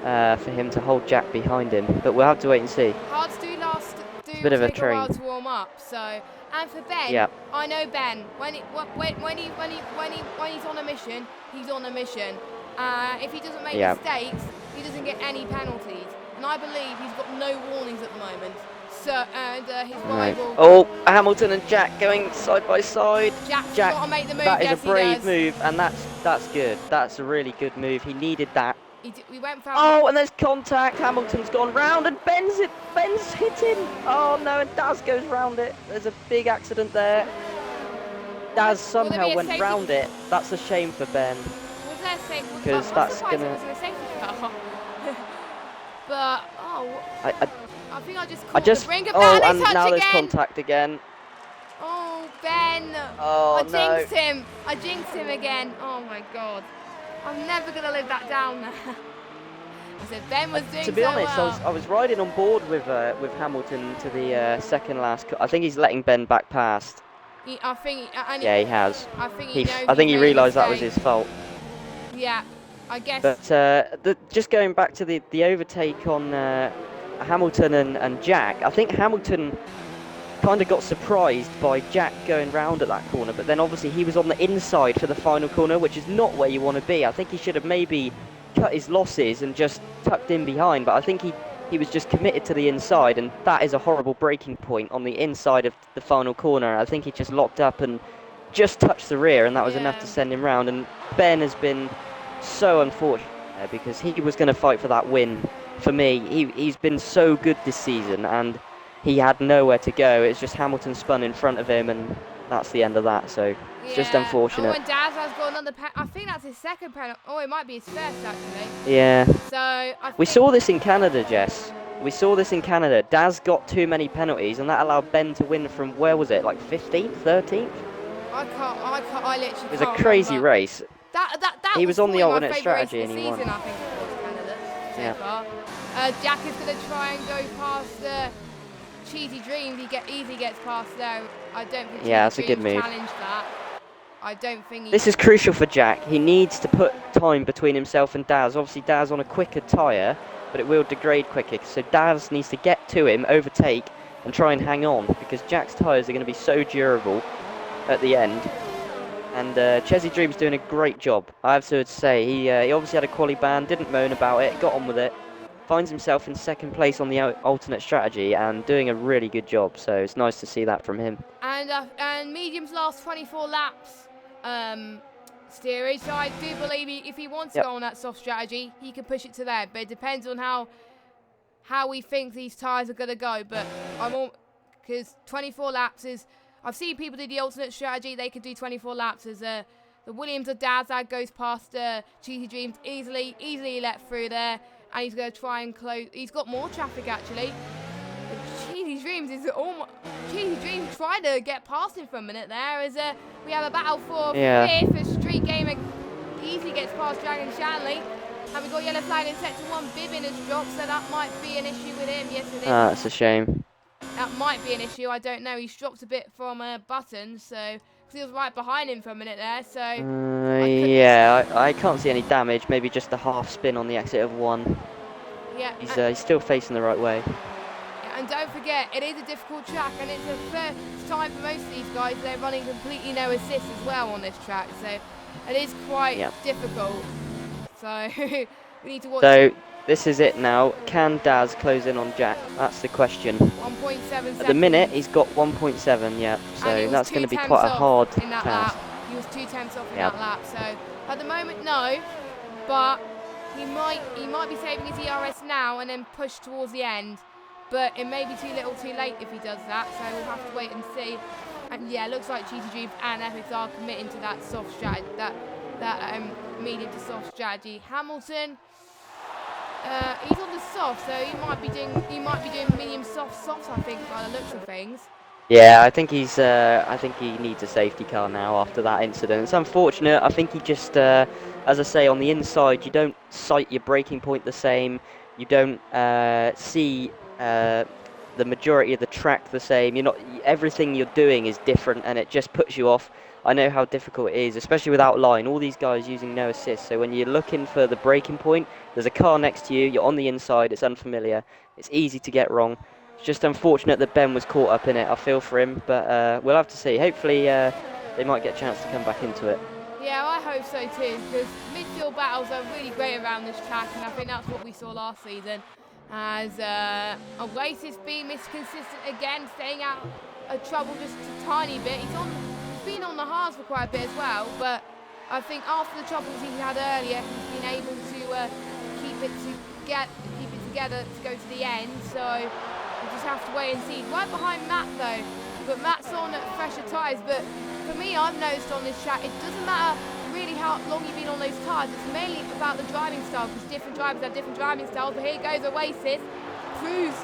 for him to hold Jack behind him, but we'll have to wait and see. Hards do it's a bit of a train. While to warm up. So, and for Ben, I know Ben when he's on a mission, he's on a mission. If he doesn't make mistakes, he doesn't get any penalties, and I believe he's got no warnings at the moment. So, and his rival. Oh, Hamilton and Jack going side by side. Jack's got to make the move. That is a brave move, and that's good. That's a really good move. He needed that. We went for. Oh, and there's contact. Hamilton's gone round, and Ben's hit him. Oh no, and Daz goes round it. There's a big accident there. Daz somehow went round it. That's a shame for Ben. Was there safety? Because that's gonna. Was there a safety car? But I think I just caught the brink of and touch now again. there's contact again. Oh, Ben! Oh, I no. jinxed him. I jinxed him again. Oh my God. I'm never going to live that down now. I said Ben was doing To be so honest, well. I was riding on board with Hamilton to the second last. I think he's letting Ben back past. I think. Yeah, he has. I think he knows I think he he's made a realised that was mistake. his fault. Yeah, I guess. But just going back to the overtake on Hamilton and Jack, I think Hamilton kind of got surprised by Jack going round at that corner, but then obviously he was on the inside for the final corner, which is not where you want to be. I think he should have maybe cut his losses and just tucked in behind, but I think he was just committed to the inside, and that is a horrible breaking point on the inside of the final corner. I think he just locked up and just touched the rear, and that was enough to send him round. And Ben has been so unfortunate there because he was going to fight for that win. For me, he's been so good this season, and he had nowhere to go. It's just Hamilton spun in front of him, and that's the end of that. So it's just unfortunate. Oh, and Daz has got another I think that's his second penalty. Oh, it might be his first, actually. Yeah. So we saw this in Canada, Jess. We saw this in Canada. Daz got too many penalties, and that allowed Ben to win from, where was it, like 15th, 13th? I literally It was a crazy race. He was on the alternate strategy, and he won. I think it was Canada so far. Jack is going to try and go past Cheesy Dreams. He easily gets past there. I don't think that's a good move. Challenged that. I don't think this is crucial for Jack. He needs to put time between himself and Daz. Obviously, Daz on a quicker tyre, but it will degrade quicker. So Daz needs to get to him, overtake, and try and hang on, because Jack's tyres are going to be so durable at the end. And Chesy Dream's doing a great job, I have to say. He obviously had a quali ban, didn't moan about it, got on with it. Finds himself in second place on the alternate strategy and doing a really good job. So it's nice to see that from him. And Medium's last 24 laps steerage. So I do believe if he wants to go on that soft strategy, he can push it to there. But it depends on how we think these tyres are going to go. But because 24 laps is. I've seen people do the alternate strategy. They can do 24 laps as the Williams of Dazag goes past Cheesy Dreams easily let through there, and he's going to try and close. He's got more traffic actually. Cheesy Dreams trying to get past him for a minute there as we have a battle for fifth. A street gamer easily gets past Dragon Shanley. And we've got yellow flag in sector 1. Bibbin has dropped, so that might be an issue with him. Yes, it is. That's a shame. That might be an issue. I don't know. He's dropped a bit from Button, so because he was right behind him for a minute there. So I can't see any damage. Maybe just a half spin on the exit of 1. Yeah, he's still facing the right way. And don't forget, it is a difficult track, and it's the first time for most of these guys. They're running completely no assist as well on this track, so it is quite difficult. So we need to watch. So this is it now. Can Daz close in on Jack? That's the question. 1.7 At the minute, he's got 1.7, yeah. So that's going to be quite a hard task. He was 2 tenths off in that lap. So at the moment, no. But he might be saving his ERS now and then push towards the end. But it may be too little too late if he does that. So we'll have to wait and see. And yeah, it looks like Cheesy Dreams and Epics are committing to that soft strategy, that medium to soft strategy. Hamilton. He's on the soft, so he might be doing medium soft, I think, by the looks of things. Yeah, I think he needs a safety car now after that incident. It's unfortunate. I think he just, as I say, on the inside, you don't sight your braking point the same. You don't see the majority of the track the same. Everything you're doing is different, and it just puts you off. I know how difficult it is, especially without line. All these guys using no assist. So when you're looking for the braking point, there's a car next to you. You're on the inside. It's unfamiliar. It's easy to get wrong. It's just unfortunate that Ben was caught up in it. I feel for him, but we'll have to see. Hopefully they might get a chance to come back into it. Yeah, I hope so too, because midfield battles are really great around this track, and I think that's what we saw last season. As Oasis being inconsistent again, staying out of trouble just a tiny bit. He's been on the hards for quite a bit as well, but I think after the troubles he had earlier, he's been able to keep it together to go to the end. So we just have to wait and see. Right behind Matt though, but Matt's on fresher tyres. But for me, I've noticed on this track, it doesn't matter really how long you've been on those tyres. It's mainly about the driving style, because different drivers have different driving styles. But here goes Oasis, proves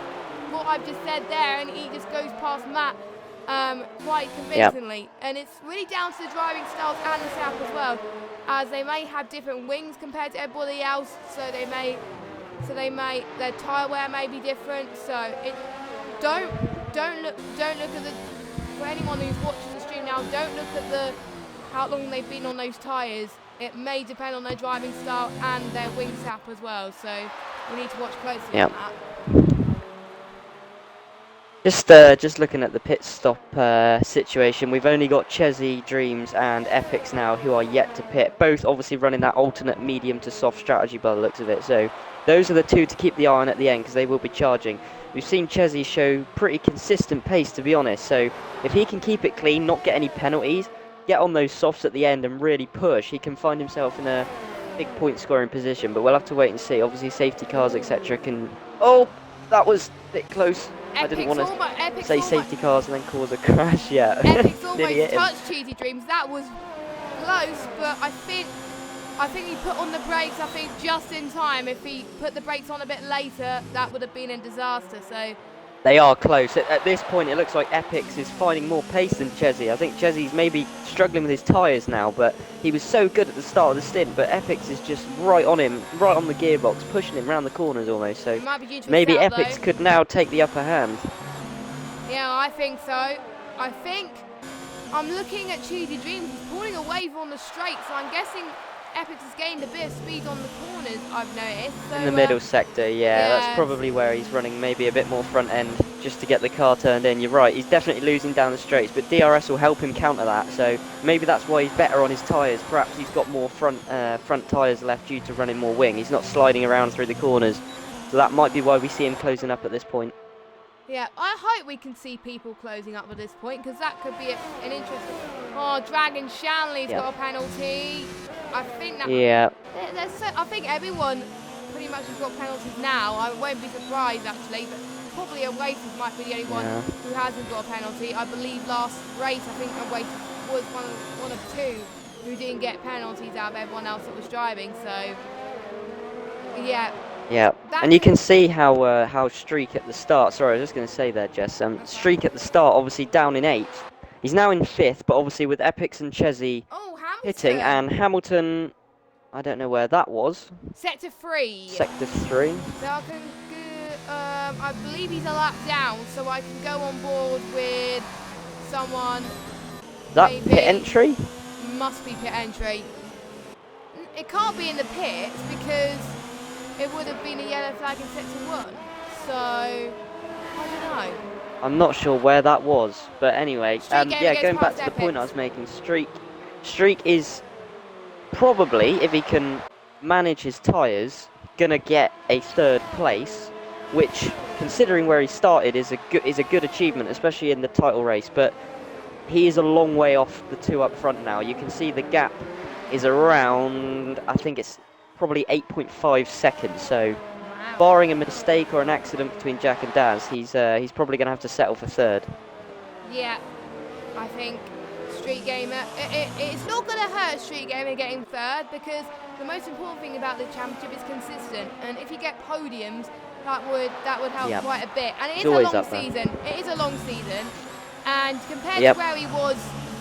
what I've just said there, and he just goes past Matt. quite convincingly. And it's really down to the driving styles and the setup as well, as they may have different wings compared to everybody else, so their tyre wear may be different. So don't look at the, for anyone who's watching the stream now, don't look at how long they've been on those tyres. It may depend on their driving style and their wing setup as well. So we need to watch closely on that. Just looking at the pit stop situation, we've only got Chesy, Dreams and Epics now who are yet to pit, both obviously running that alternate medium to soft strategy by the looks of it. So those are the two to keep the eye on at the end because they will be charging. We've seen Chesy show pretty consistent pace, to be honest, so if he can keep it clean, not get any penalties, get on those softs at the end and really push, he can find himself in a big point scoring position, but we'll have to wait and see. Obviously safety cars etc can... Oh, that was a bit close. I didn't want to say safety cars and then cause a crash. Yeah. Epic's almost touched Cheesy Dreams. That was close, but I think he put on the brakes, I think, just in time. If he put the brakes on a bit later, that would have been a disaster. So they are close. At this point, it looks like Epics is finding more pace than Chesy. I think Chesy's maybe struggling with his tyres now, but he was so good at the start of the stint, but Epics is just right on him, right on the gearbox, pushing him around the corners almost. So maybe Epics could now take the upper hand. Yeah, I think so. I think I'm looking at Cheesy Dreams. He's pulling away on the straight, so I'm guessing Epics has gained a bit of speed on the corners, I've noticed. So, in the middle sector, yeah, that's probably where he's running maybe a bit more front end just to get the car turned in. You're right, he's definitely losing down the straights, but DRS will help him counter that, so maybe that's why he's better on his tyres. Perhaps he's got more front tyres left due to running more wing. He's not sliding around through the corners, so that might be why we see him closing up at this point. Yeah, I hope we can see people closing up at this point, because that could be an interesting... Oh, Dragon Shanley's got a penalty. I think that... Yeah. I think everyone pretty much has got penalties now. I won't be surprised, actually, but probably Oasis might be the only one who hasn't got a penalty. I believe last race, I think Oasis was one of two who didn't get penalties out of everyone else that was driving, so... Yeah. Yeah, and you can see how Streak at the start, sorry, I was just going to say there, Jess, Streak at the start, obviously down in 8th. He's now in 5th, but obviously with Epics and Chesy hitting, and Hamilton, I don't know where that was. Sector 3. Sector 3. So I can go, I believe he's a lap down, so I can go on board with someone. That pit entry? Must be pit entry. It can't be in the pits because it would have been a yellow flag in sector 1. So, I don't know. I'm not sure where that was, but anyway, yeah, going back to the Epics. point I was making, Streak is probably, if he can manage his tyres, gonna get a 3rd place, which, considering where he started, is a good achievement, especially in the title race. But he is a long way off the two up front now. You can see the gap is around, I think it's probably 8.5 seconds. So, barring a mistake or an accident between Jack and Daz, he's probably going to have to settle for 3rd. Yeah, I think Street Gamer, it's not going to hurt Street Gamer getting 3rd, because the most important thing about the championship is consistent, and if you get podiums, that would help quite a bit. And it is a long season. It is a long season, and compared to where he was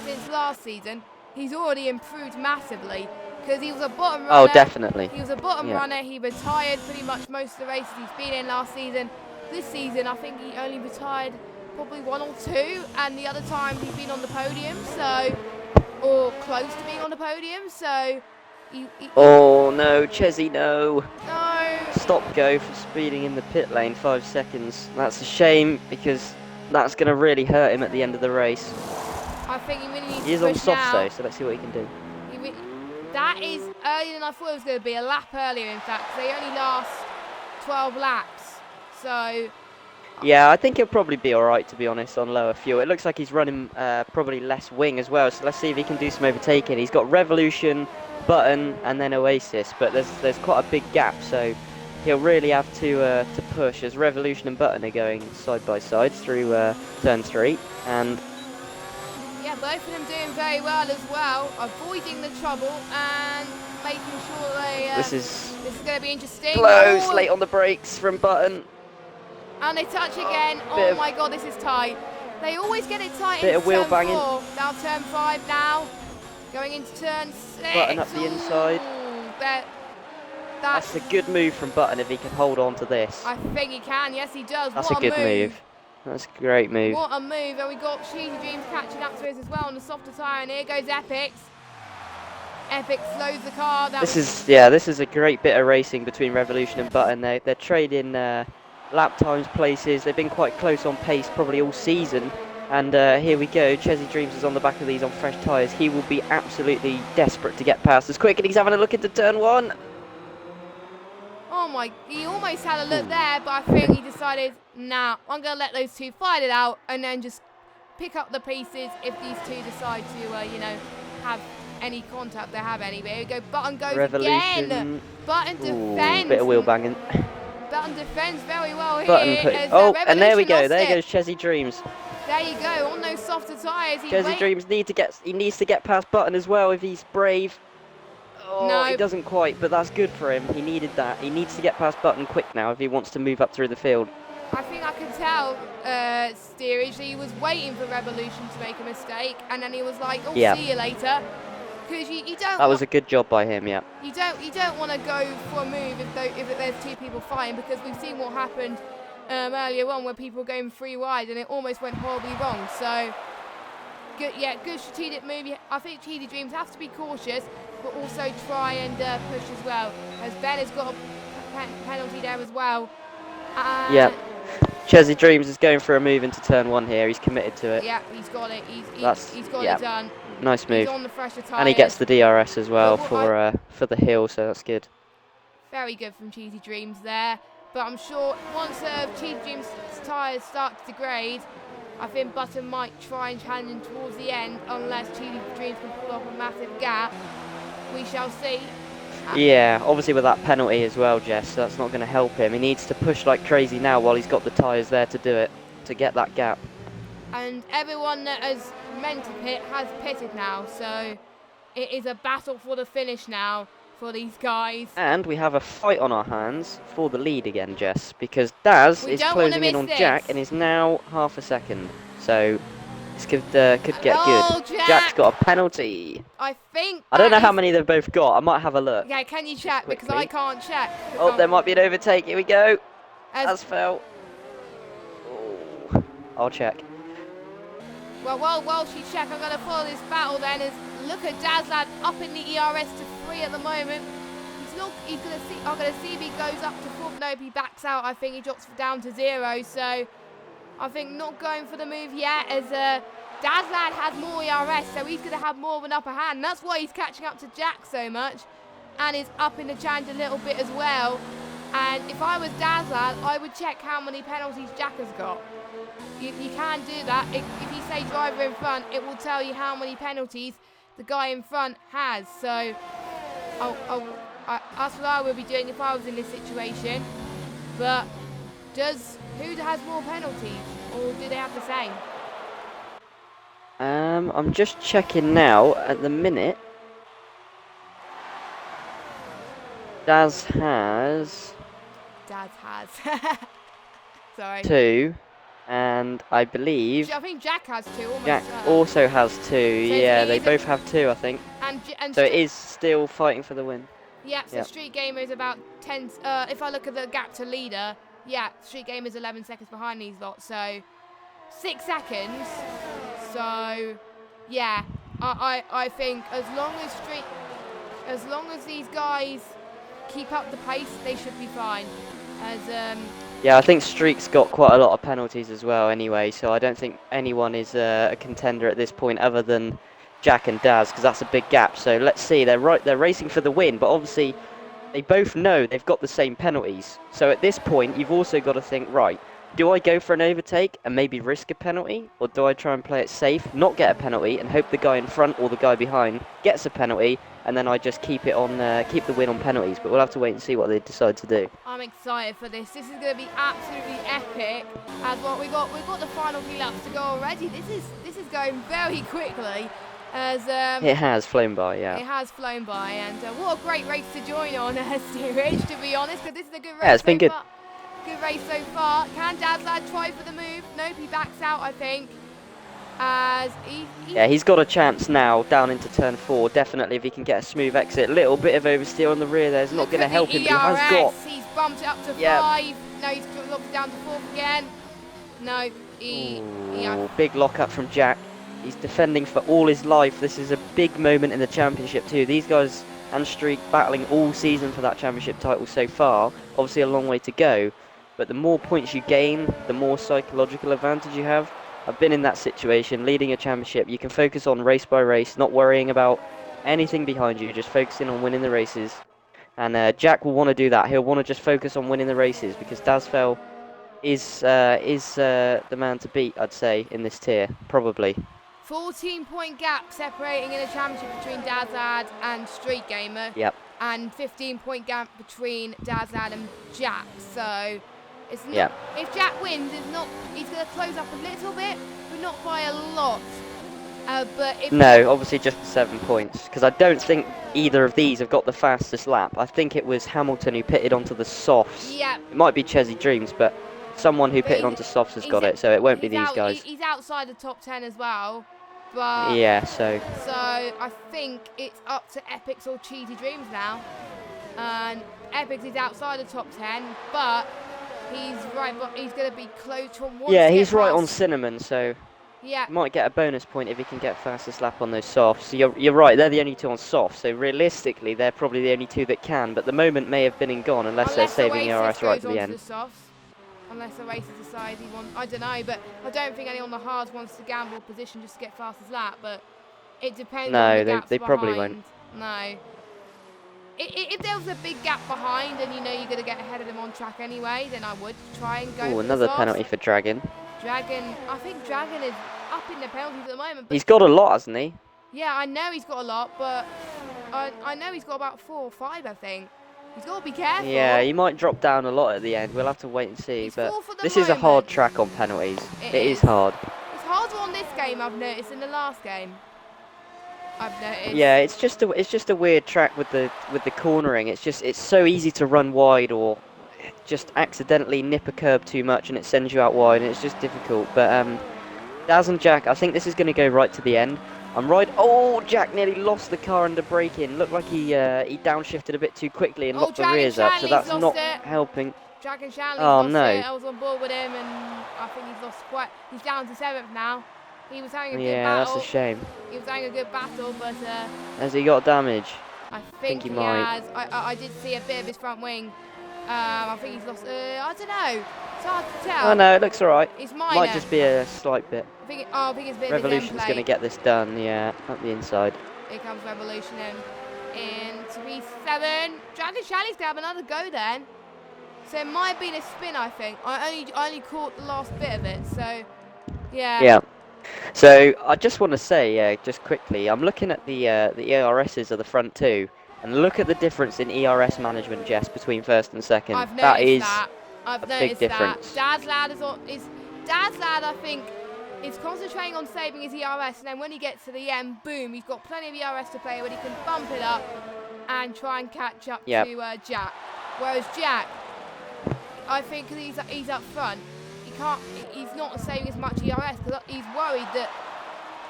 since last season, he's already improved massively. Because he was a bottom runner. Oh, definitely. He was a bottom runner. He retired pretty much most of the races he's been in last season. This season, I think he only retired probably 1 or 2, and the other time he's been on the podium, so, or close to being on the podium. So, oh no, Chesy, no. No. Stop go for speeding in the pit lane, 5 seconds. That's a shame because that's going to really hurt him at the end of the race. I think he really needs to push now. He is on softs though, so let's see what he can do. That is earlier than I thought it was going to be, a lap earlier in fact, because they only last 12 laps, so... Yeah, I think he'll probably be alright, to be honest, on lower fuel. It looks like he's running probably less wing as well, so let's see if he can do some overtaking. He's got Revolution, Button, and then Oasis, but there's quite a big gap, so he'll really have to push, as Revolution and Button are going side by side through turn 3, and... Yeah, both of them doing very well as well, avoiding the trouble and making sure they... this is going to be interesting. Close, late on the brakes from Button. And they touch again. Oh my god, this is tight. They always get it tight Bit into of wheel turn banging. 4. Now turn 5 now. Going into turn 6. Button up the inside. That's a good move from Button if he can hold on to this. I think he can. Yes, he does. That's what a good move. That's a great move. What a move. And we got Cheesy Dreams catching up to us as well on the softer tyre. And here goes Epix. Epix slows the car. This is a great bit of racing between Revolution and Button. They're trading lap times, places. They've been quite close on pace probably all season. And here we go. Chesy Dreams is on the back of these on fresh tyres. He will be absolutely desperate to get past us quick. And he's having a look into turn 1. Oh my, he almost had a look there, but I think he decided, nah, I'm going to let those two fight it out and then just pick up the pieces if these two decide to, you know, have any contact. They have any. There we go. Button goes Revolution. again. Button defends. Bit of wheel banging. Button defends very well here. And there we go. There goes Chesy Dreams. There you go. On those softer tyres. Chesy Dreams needs to get past Button as well if he's brave. Oh, no. He doesn't quite, but that's good for him. He needed that. He needs to get past Button quick now if he wants to move up through the field. I think I can tell, Steerage, he was waiting for Revolution to make a mistake, and then he was like, "Oh, see you later." Because you don't. That was a good job by him, yeah. You don't want to go for a move if there's two people fighting, because we've seen what happened earlier on where people were going 3 wide and it almost went horribly wrong. So, good strategic move. I think Cheesy Dreams has to be cautious, but also try and push as well. As Ben has got a penalty there as well. Yeah. Chesy Dreams is going for a move into turn 1 here. He's committed to it. Yeah, he's got it. He's got it done. Nice move. He's on the fresher tyres. And he gets the DRS as well for the hill, so that's good. Very good from Cheesy Dreams there. But I'm sure once Cheesy Dreams' tyres start to degrade, I think Button might try and challenge him towards the end, unless Cheesy Dreams can pull off a massive gap. We shall see. Yeah, obviously with that penalty as well, Jess, that's not going to help him. He needs to push like crazy now while he's got the tyres there to do it, to get that gap. And everyone that has meant to pit has pitted now, so it is a battle for the finish now for these guys. And we have a fight on our hands for the lead again, Jess, because Daz is closing in on Jack and is now half a second. So this could get good. Jack's got a penalty. I don't know how many they've both got. I might have a look. Yeah, can you check? Because I can't check. Oh, there might be an overtake. Here we go. That's fell. Oh, I'll check. Well, while she check, I'm going to follow this battle then. Look at Dazlad up in the ERS to 3 at the moment. He's going to see. I'm going to see if he goes up to 4. Nope, he backs out. I think he drops down to 0. So I think not going for the move yet, as Dazlad has more ERS, so he's going to have more of an upper hand. That's why he's catching up to Jack so much, and is up in the challenge a little bit as well. And if I was Dazlad, I would check how many penalties Jack has got. You can do that. If you say driver in front, it will tell you how many penalties the guy in front has. So that's what I would be doing if I was in this situation. But who has more penalties, or do they have the same? I'm just checking now. At the minute, Daz has. Sorry. 2. And I believe I think Jack has 2. Jack also has 2. So yeah, they both have 2, I think. And so it is still fighting for the win. Yeah, so Street Gamer is about 10. If I look at the gap to leader, yeah, Street Gamer is 11 seconds behind these lots. So 6 seconds. So yeah, I think as long as these guys keep up the pace, they should be fine. Yeah, I think Streak's got quite a lot of penalties as well anyway, so I don't think anyone is a contender at this point other than Jack and Daz, because that's a big gap. So let's see, they're racing for the win, but obviously they both know they've got the same penalties. So at this point, you've also got to think, right, do I go for an overtake and maybe risk a penalty, or do I try and play it safe, not get a penalty, and hope the guy in front or the guy behind gets a penalty, and then I just keep the win on penalties? But we'll have to wait and see what they decide to do. I'm excited for this. This is going to be absolutely epic. As what we've got the final few laps to go already. This is going very quickly. As it has flown by, yeah. It has flown by, and what a great race to join on, Steerage, to be honest, because this is a good race. Yeah, it's been good. Good race so far. Can Dazlad try for the move? Nope, he backs out, I think. as Yeah, he's got a chance now down into turn 4. Definitely, if he can get a smooth exit. Little bit of oversteer on the rear there is not going to help him, but he has got. He's bumped it up to Yeah. 5. No, he's dropped it down to 4 again. No, Big lock up from Jack. He's defending for all his life. This is a big moment in the championship too. These guys and Streak battling all season for that championship title so far. Obviously a long way to go, but the more points you gain, the more psychological advantage you have. I've been in that situation, leading a championship. You can focus on race by race, not worrying about anything behind you, just focusing on winning the races. And Jack will want to do that. He'll want to just focus on winning the races because Dasfell is the man to beat, I'd say, in this tier, probably. 14-point gap separating in a championship between Dazad and Street Gamer. Yep. And 15-point gap between Dazad and Jack. So it's not, if Jack wins, he's going to close up a little bit, but not by a lot. No, obviously just 7 points, because I don't think either of these have got the fastest lap. I think it was Hamilton who pitted onto the softs. Yeah. It might be Chesy Dreams, but someone who pitted onto softs has got it, so it won't be these guys. He's outside the top 10 as well, but yeah, so I think it's up to Epix or Cheesy Dreams now, and Epix is outside the top 10, but he's right, but he's going to be close to one. Yeah, he's right on Cinnamon, so yeah, might get a bonus point if he can get fastest lap on those softs. So you're right, they're the only two on softs, so realistically they're probably the only two that can, but the moment may have been and gone unless they're saving ERS right to the end. Unless the racer decides he wants, I don't know, but I don't think anyone on the hards wants to gamble position just to get fastest lap, but it depends on the gaps they probably won't. No. If there was a big gap behind and you know you're going to get ahead of them on track anyway, then I would try and go for another the penalty for Dragon. I think Dragon is up in the penalties at the moment. But he's got a lot, hasn't he? Yeah, I know he's got a lot, but I know he's got about 4 or 5, I think. He's got to be careful. Yeah, he might drop down a lot at the end. We'll have to wait and see. But this is a hard track on penalties. It is hard. It's harder on this game, I've noticed, than the last game. I've noticed. Yeah, it's just a weird track with the cornering. It's so easy to run wide or just accidentally nip a curb too much and it sends you out wide, and it's just difficult. But Daz and Jack, I think this is going to go right to the end. I'm right. Oh, Jack nearly lost the car under braking. Looked like he downshifted a bit too quickly and locked the rears up, so that's not helping. Dragon Shanley's lost it. I was on board with him, and I think he's lost quite. He's down to 7th now. He was having a good battle. Yeah, that's a shame. He was having a good battle, but has he got damage? I think he might. has. I did see a bit of his front wing. I think he's lost. I don't know. It's hard to tell. Oh no, it looks alright. It's minor. Might just be a slight bit. I think it's a bit Revolution's going to get this done, yeah, up the inside. Here comes Revolution in 3-7. Dragon Shanley's going to have another go then. So it might have been a spin, I think. I only caught the last bit of it, so yeah. Yeah. So I just want to say, just quickly, I'm looking at the ERSs of the front two, and look at the difference in ERS management, Jess, between first and second. I've noticed that. I've noticed big difference. Dad's Lad Dad's Lad, I think, is concentrating on saving his ERS, and then when he gets to the end, boom, he's got plenty of ERS to play when he can bump it up and try and catch up to Jack. Whereas Jack, I think he's up front, he's not saving as much ERS because he's worried that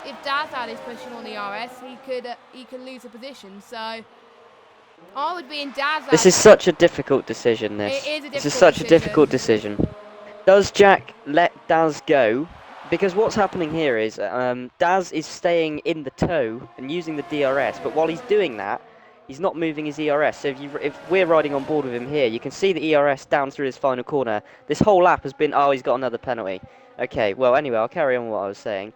if Dad's Lad is pushing on the ERS, he could lose a position. So I would be in Dad's Lad. This is such a difficult decision. This is such a difficult decision. Does Jack let Daz go? Because what's happening here is Daz is staying in the toe and using the DRS, but while he's doing that, he's not moving his ERS. So if we're riding on board with him here, you can see the ERS down through his final corner. This whole lap has been, he's got another penalty. Okay, well anyway, I'll carry on what I was saying.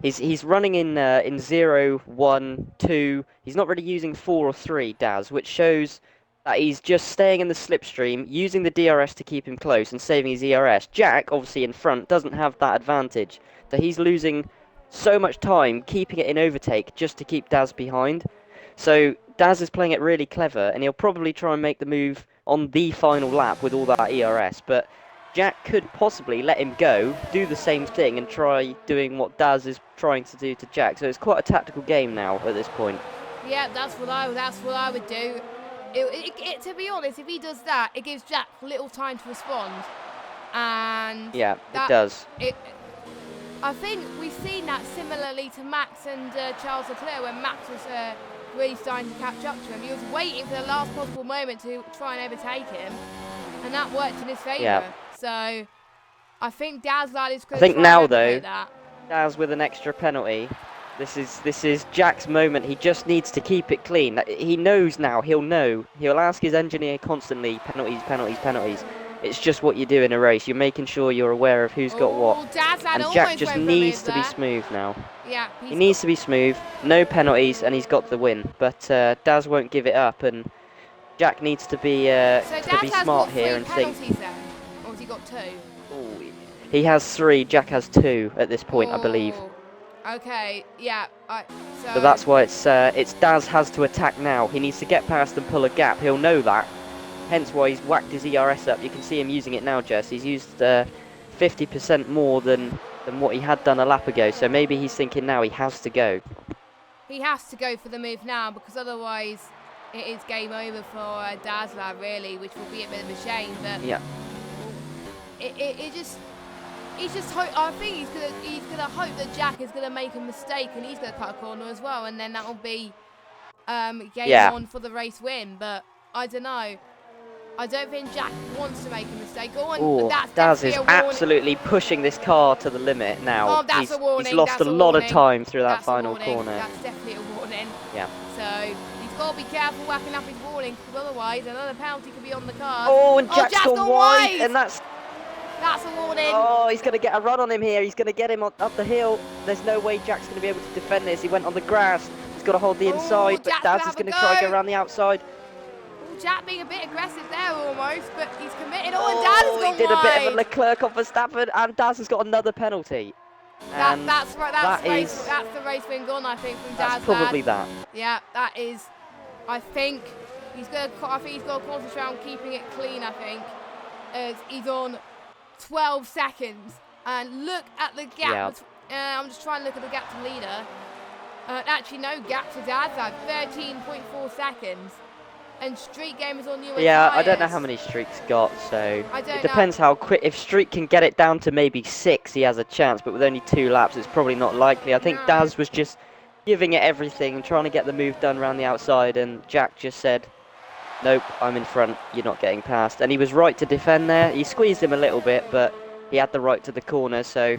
He's running in 0, 1, 2. He's not really using 4 or 3, Daz, which shows that he's just staying in the slipstream, using the DRS to keep him close and saving his ERS. Jack, obviously in front, doesn't have that advantage. So he's losing so much time keeping it in overtake just to keep Daz behind. So Daz is playing it really clever, and he'll probably try and make the move on the final lap with all that ERS. But Jack could possibly let him go, do the same thing, and try doing what Daz is trying to do to Jack. So it's quite a tactical game now at this point. Yeah, that's what I would do. To be honest, if he does that, it gives Jack little time to respond. And yeah, it does. I think we've seen that similarly to Max and Charles Leclerc when Max was really starting to catch up to him. He was waiting for the last possible moment to try and overtake him, and that worked in his favour. Yeah. So I think Daz Lad is going I to think try now and replicate though, that. Daz with an extra penalty. This is Jack's moment. He just needs to keep it clean. He knows now. He'll know. He'll ask his engineer constantly, penalties, penalties, penalties. It's just what you do in a race. You're making sure you're aware of who's got what. Daz Lad And Jack almost just went for a needs move to be there. smooth now. Yeah, He needs to be smooth. No penalties, and he's got the win. But Daz won't give it up, and Jack needs to be smart here and think. Then, or has he got 2? Ooh, he has 3. Jack has 2 at this point, I believe. Okay, yeah. So that's why it's Daz has to attack now. He needs to get past and pull a gap. He'll know that. Hence why he's whacked his ERS up. You can see him using it now, Jess. He's used 50% more than what he had done a lap ago. So maybe he's thinking now he has to go. He has to go for the move now because otherwise it is game over for Daz Lad, really, which will be a bit of a shame. But yeah, he's just I think he's gonna hope that Jack is gonna make a mistake and he's gonna cut a corner as well, and then that will be game on for the race win. But I don't know. I don't think Jack wants to make a mistake. Daz is absolutely pushing this car to the limit now. Oh, that's a warning. He's lost a lot of time through that final corner. That's definitely a warning. Yeah. So he's got to be careful whacking up his warning, because otherwise another penalty could be on the card. Oh, and Jack's gone wide, and that's a warning. Oh, he's going to get a run on him here. He's going to get him up the hill. There's no way Jack's going to be able to defend this. He went on the grass. He's got to hold the inside, but Daz is going to try and go around the outside. Jack being a bit aggressive there almost, but he's committed. And Daz has gone he did wide. A bit of a Leclerc off Verstappen, and Daz has got another penalty. That's right. That's the race win gone, I think, from Daz. That's probably that. Yeah, that is. I think he's got to concentrate on keeping it clean. I think as he's on 12 seconds, and look at the gap. Yeah. I'm just trying to look at the gap to leader. Actually, no gap to Daz. 13.4 seconds. And Streak Game is on newer Yeah, tires. I don't know how many Streak's got, so it depends how quick. If Streak can get it down to maybe 6, he has a chance, but with only 2 laps, it's probably not likely. I think Daz was just giving it everything and trying to get the move done around the outside, and Jack just said, nope, I'm in front, you're not getting past. And he was right to defend there. He squeezed him a little bit, but he had the right to the corner, so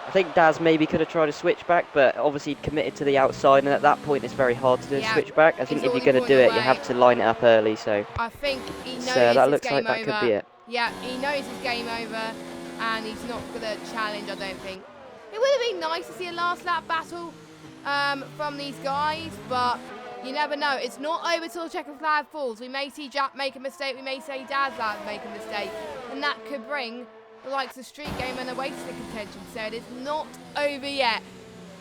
I think Daz maybe could have tried a switchback, but obviously he'd committed to the outside, and at that point it's very hard to do a switchback. I think if you're going to do it, you have to line it up early. So I think he knows that looks game like over. That could be it. Yeah, he knows it's game over, and he's not going to challenge, I don't think. It would have been nice to see a last lap battle from these guys, but you never know. It's not over till the checkered flag falls. We may see Jack make a mistake, we may see Daz Lad make a mistake, and that could bring the likes of Street Game and Oasis in contention. So it is not over yet.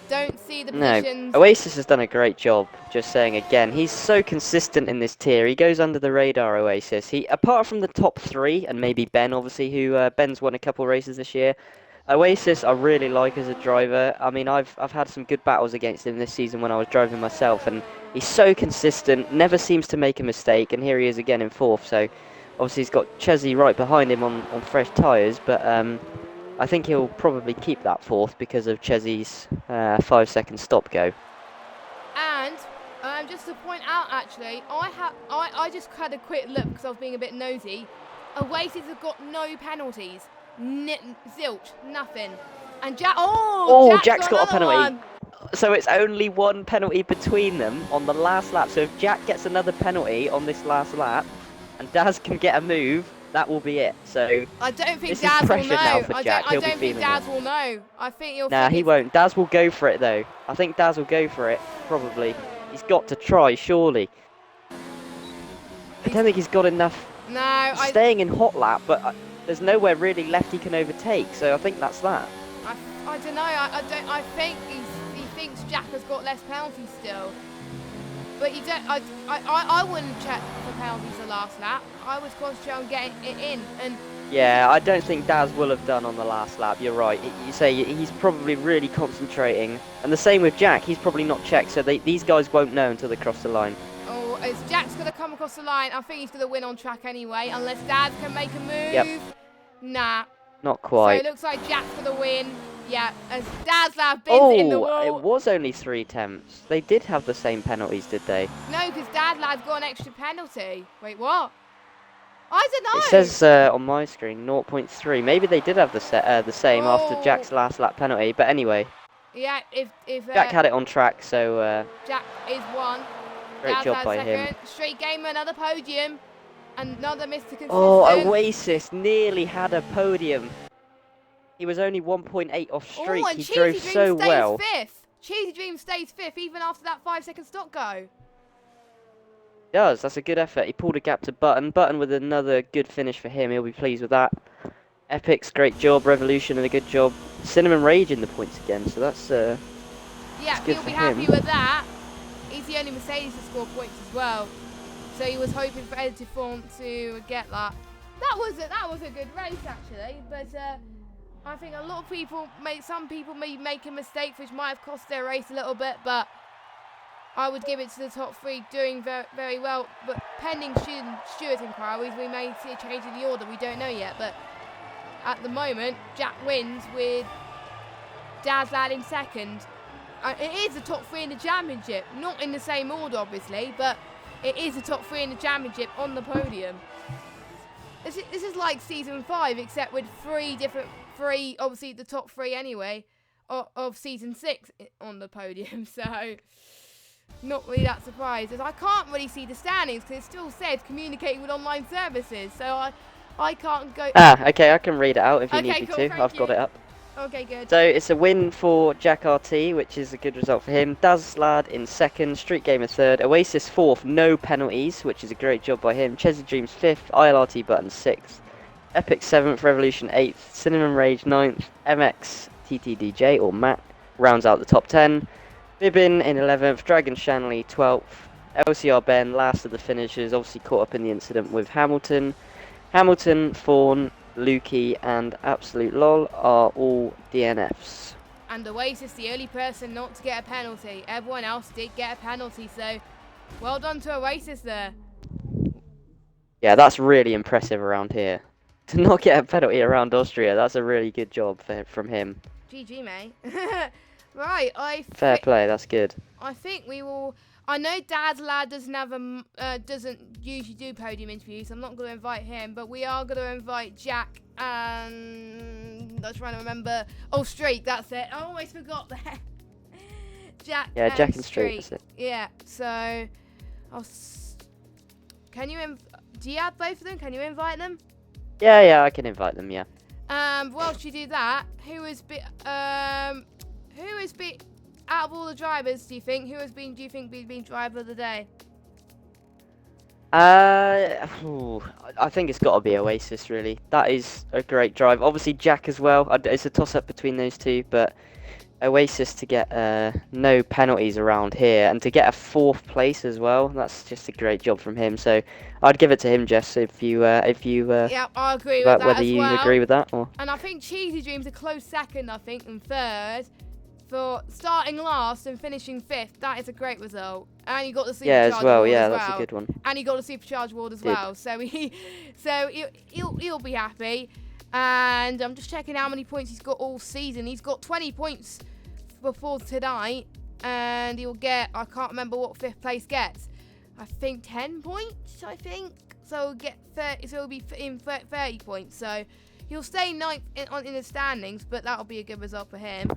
Don't see the positions. No, Oasis has done a great job, just saying again. He's so consistent in this tier. He goes under the radar, Oasis. Apart from the top 3, and maybe Ben, obviously, who Ben's won a couple races this year, Oasis I really like as a driver. I mean, I've had some good battles against him this season when I was driving myself, and he's so consistent, never seems to make a mistake, and here he is again in 4th. So obviously he's got Chesney right behind him on fresh tyres, but I think he'll probably keep that 4th because of Chesney's 5-second stop go. And just to point out, actually, I just had a quick look because I was being a bit nosy. Oasis have got no penalties. Zilch, nothing. And Jack's got a penalty. One. So it's only 1 penalty between them on the last lap. So if Jack gets another penalty on this last lap, and Daz can get a move, that will be it. So I don't think this Daz is pressure will know. now for Jack. I don't think Daz will know. I think he'll. Nah, he won't. Daz will go for it though. I think Daz will go for it. Probably. He's got to try, surely. I don't think he's got enough. No, staying in hot lap, but there's nowhere really left he can overtake. So I think that's that. I don't know. I think he thinks Jack has got less penalties still. But you don't. I wouldn't check for penalties the last lap. I would concentrate on getting it in. And yeah, I don't think Daz will have done on the last lap. You're right. You say he's probably really concentrating, and the same with Jack. He's probably not checked, so these guys won't know until they cross the line. Oh, as Jack's going to come across the line, I think he's going to win on track anyway, unless Daz can make a move. Yep. Nah. Not quite. So it looks like Jack's going to win. Yeah, as Dadslad bins in the wall. It was only 3 attempts. They did have the same penalties, did they? No, because Dadlad's got an extra penalty. Wait, what? I don't know. It says on my screen 0.3. Maybe they did have the same after Jack's last lap penalty. But anyway, yeah, if Jack had it on track, so Jack is 1. great job by him. Straight game, another podium, another Mr. Consistent. Oh, Oasis nearly had a podium. He was only 1.8 off streak. Oh, and he drove so well. Cheesy Dream stays 5th even after that 5-second stop go. Does. That's a good effort. He pulled a gap to Button. Button with another good finish for him. He'll be pleased with that. Epic's great job. Revolution and a good job. Cinnamon Rage in the points again. So that's yeah, good he'll for be happy him. with that. He's the only Mercedes to score points as well. So he was hoping for Edited Form to get that. That was a good race actually, but I think a lot of people some people may make a mistake which might have cost their race a little bit, but I would give it to the top 3 doing very, very well. But pending Stuart inquiries, we may see a change in the order. We don't know yet, but at the moment, Jack wins with Dadslad in 2nd. It is the top 3 in the championship, not in the same order obviously, but it is the top 3 in the championship on the podium. This is like season 5, except with 3 obviously the top 3 anyway, of season 6 on the podium. So not really that surprised, as I can't really see the standings because it still says communicating with online services. So I can't go. Okay, I can read it out if you need me cool, to. I've got it up. Okay, good. So it's a win for Jack RT, which is a good result for him. Dadslad in 2nd, Street Gamer 3rd, Oasis 4th, no penalties, which is a great job by him. Chesy Dreams 5th, ILRT Button 6th, Epic 7th, Revolution 8th, Cinnamon Rage 9th, MX TTDJ or Matt rounds out the top 10. Bibbin in 11th, Dragon Shanley 12th, LCR Ben last of the finishers, obviously caught up in the incident with Hamilton. Hamilton, Fawn, Lukey and Absolute Lol are all DNFs. And Oasis the only person not to get a penalty. Everyone else did get a penalty, so well done to Oasis there. Yeah, that's really impressive around here. To not get a penalty around Austria, that's a really good job from him. GG, mate. Right, fair play, that's good. I think we will. I know Dadslad doesn't usually do podium interviews. I'm not going to invite him, but we are going to invite Jack and I'm trying to remember. Oh, Streak, that's it. I always forgot that. Jack. Yeah, Jack and Streak. That's it. Yeah. So, can you? Do you have both of them? Can you invite them? Yeah, I can invite them. Yeah. Whilst you do that, who has been out of all the drivers, do you think been driver of the day? I think it's got to be Oasis, really. That is a great drive. Obviously Jack as well. It's a toss-up between those two, but Oasis to get no penalties around here and to get a 4th place as well. That's just a great job from him. So I'd give it to him, Jess. If you yeah, I agree with that whether as you well. agree with that or. And I think Cheesy Dream's a close 2nd, I think, and 3rd. For starting last and finishing 5th, that is a great result. And you got the supercharged award as well. That's a good one. And he got the supercharged award as well. So he'll be happy. And I'm just checking how many points he's got all season. He's got 20 points before tonight, and he'll get, I can't remember what 5th place gets. I think 10 points. I think so. He'll get 30. So he'll be in 30 points. So he'll stay 9th in the standings, but that'll be a good result for him.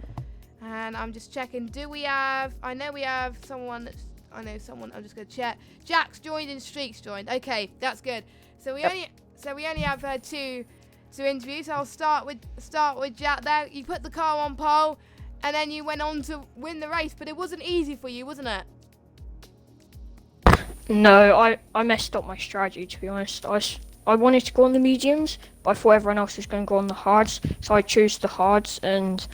And I'm just checking. Do we have? I know we have someone. I'm just gonna check. Jack's joined and Streak's joined. Okay, that's good. So we only have two interviews. So I'll start with Jack there. You put the car on pole, and then you went on to win the race. But it wasn't easy for you, wasn't it? No, I messed up my strategy, to be honest. I wanted to go on the mediums, but I thought everyone else was going to go on the hards, so I chose the hards, and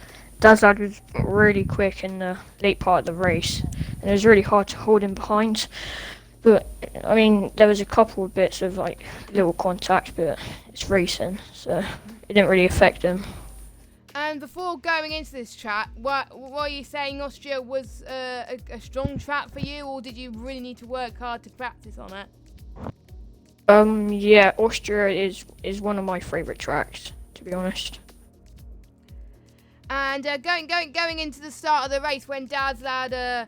Dadslad was really quick in the late part of the race, and it was really hard to hold him behind. But, I mean, there was a couple of bits of, like, little contact, but it's racing, so it didn't really affect him. And before going into this track, were you saying Austria was a strong track for you, or did you really need to work hard to practice on it? Yeah, Austria is one of my favourite tracks, to be honest. And going into the start of the race when Dad's Lad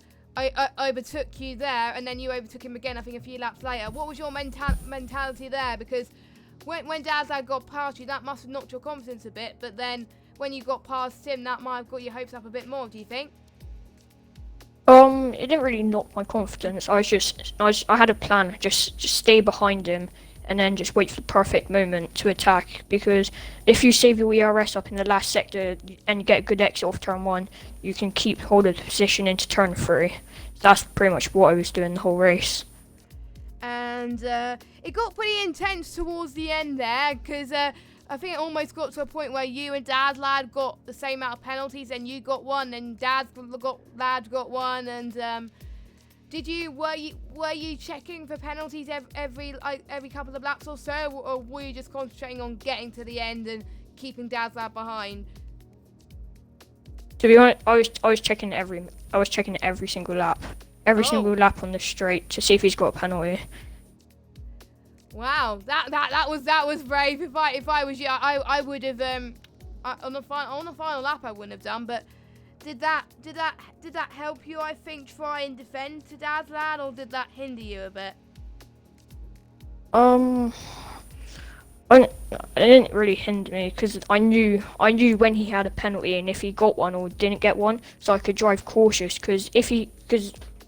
overtook you there, and then you overtook him again, I think a few laps later. What was your mentality there? Because when Dad's Lad got past you, that must have knocked your confidence a bit. But then when you got past him, that might have got your hopes up a bit more. Do you think? It didn't really knock my confidence. I had a plan, just stay behind him, and then just wait for the perfect moment to attack. Because if you save your ERS up in the last sector and you get a good exit off turn 1, you can keep holding the position into turn 3. That's pretty much what I was doing the whole race. And it got pretty intense towards the end there, because I think it almost got to a point where you and Dad's Lad got the same amount of penalties, and you got one, and Lad got one. And were you checking for penalties every couple of laps or so, or were you just concentrating on getting to the end and keeping Dad's Lad behind? To be honest, I was checking every single lap, single lap on the straight to see if he's got a penalty. Wow, that was brave. If I was you, I would have on the final lap I wouldn't have done. But did that help you? I think try and defend to Dad's Lad, or did that hinder you a bit? It didn't really hinder me because I knew when he had a penalty and if he got one or didn't get one, so I could drive cautious. Because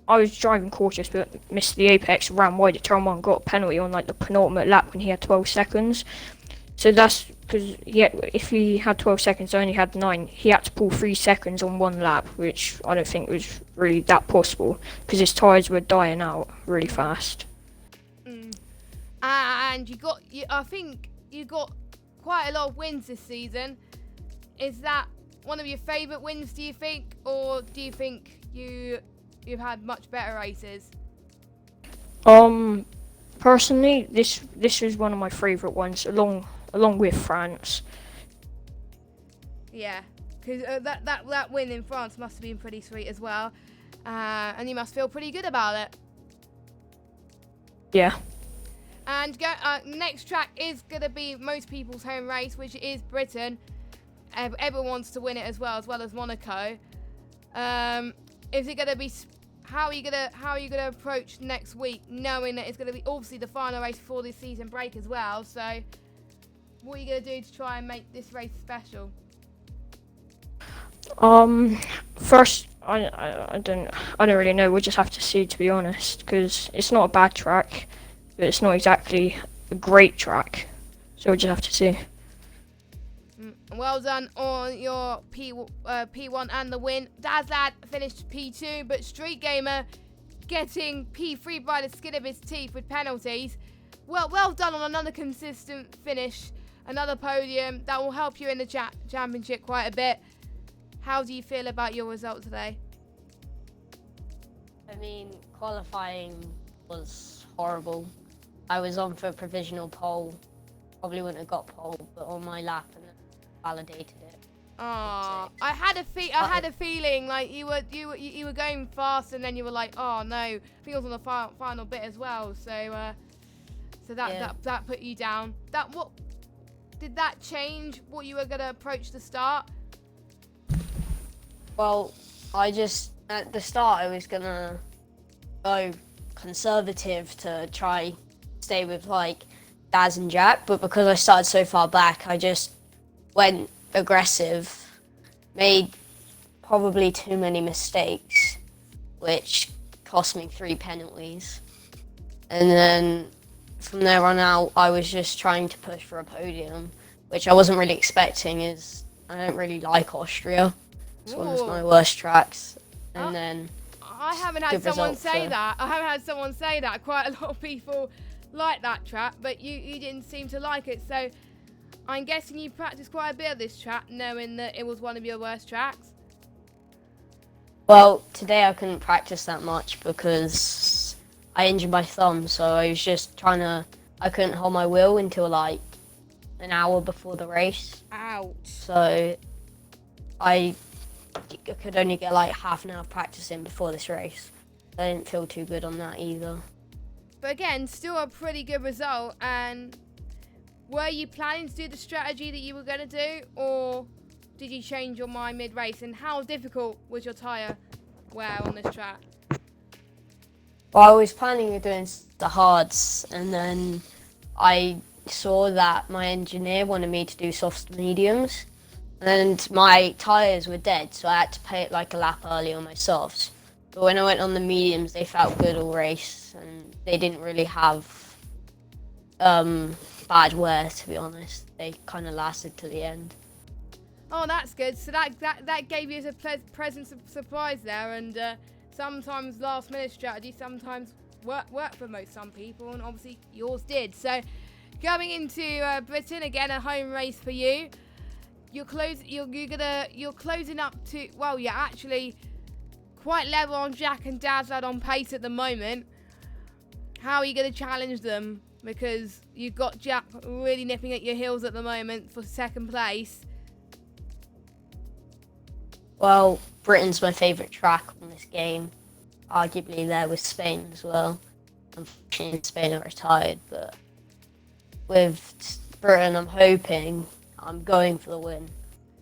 I was driving cautious but missed the apex, ran wide at turn 1, got a penalty on like the penultimate lap when he had 12 seconds. So that's because if he had 12 seconds, only had 9, he had to pull 3 seconds on 1 lap, which I don't think was really that possible because his tyres were dying out really fast. And I think you got quite a lot of wins this season. Is that one of your favourite wins, do you think, or do you think you've had much better races? Personally, this is one of my favourite ones, along with France. Yeah, because that win in France must have been pretty sweet as well, and you must feel pretty good about it. Yeah. And next track is going to be most people's home race, which is Britain. Everyone wants to win it as well as Monaco. Is it going to be? How are you gonna approach next week, knowing that it's going to be obviously the final race before this season break as well? So, what are you going to do to try and make this race special? First, I don't really know. We'll just have to see, to be honest, because it's not a bad track, but it's not exactly a great track. So we'll just have to see. Well done on your P1 and the win. Dad's Lad finished P2, but Street Gamer getting P3 by the skin of his teeth with penalties. Well done on another consistent finish, another podium. That will help you in the championship quite a bit. How do you feel about your result today? I mean, qualifying was horrible. I was on for a provisional pole. Probably wouldn't have got pole, but on my lap and it validated it. Oh, I had a feeling like you were going fast, and then you were like, oh no. I think it was on the final bit as well. So that put you down. Did that change what you were gonna approach the start? Well, at the start I was gonna go conservative to try stay with like Daz and Jack, but because I started so far back, I just went aggressive, made probably too many mistakes, which cost me 3 penalties. And then from there on out, I was just trying to push for a podium, which I wasn't really expecting, as I don't really like Austria. It's one of my worst tracks. And then I haven't had someone say that. I haven't had someone say that. Quite a lot of people like that track, but you didn't seem to like it. So I'm guessing you practiced quite a bit of this track, knowing that it was one of your worst tracks. Well, today I couldn't practice that much because I injured my thumb, so I was just I couldn't hold my wheel until like an hour before the race. Ouch. So I could only get like half an hour practice in before this race. I didn't feel too good on that either. But again, still a pretty good result. And were you planning to do the strategy that you were going to do, or did you change your mind mid-race, and how difficult was your tyre wear on this track? Well, I was planning on doing the hards, and then I saw that my engineer wanted me to do softs mediums, and my tyres were dead, so I had to pay it like a lap early on my softs. But when I went on the mediums, they felt good all race, and they didn't really have bad wear, to be honest. They kind of lasted to the end. Oh, that's good. So that gave you a pleasant surprise there, and sometimes last minute strategy sometimes work for some people, and obviously yours did. So going into Britain again, a home race for you. You're closing up to, well, you're actually quite level on Jack and Dad's lad on pace at the moment. How are you going to challenge them? Because you've got Jack really nipping at your heels at the moment for second place. Well, Britain's my favourite track on this game. Arguably there with Spain as well. Unfortunately, Spain are retired, but with Britain, I'm hoping I'm going for the win.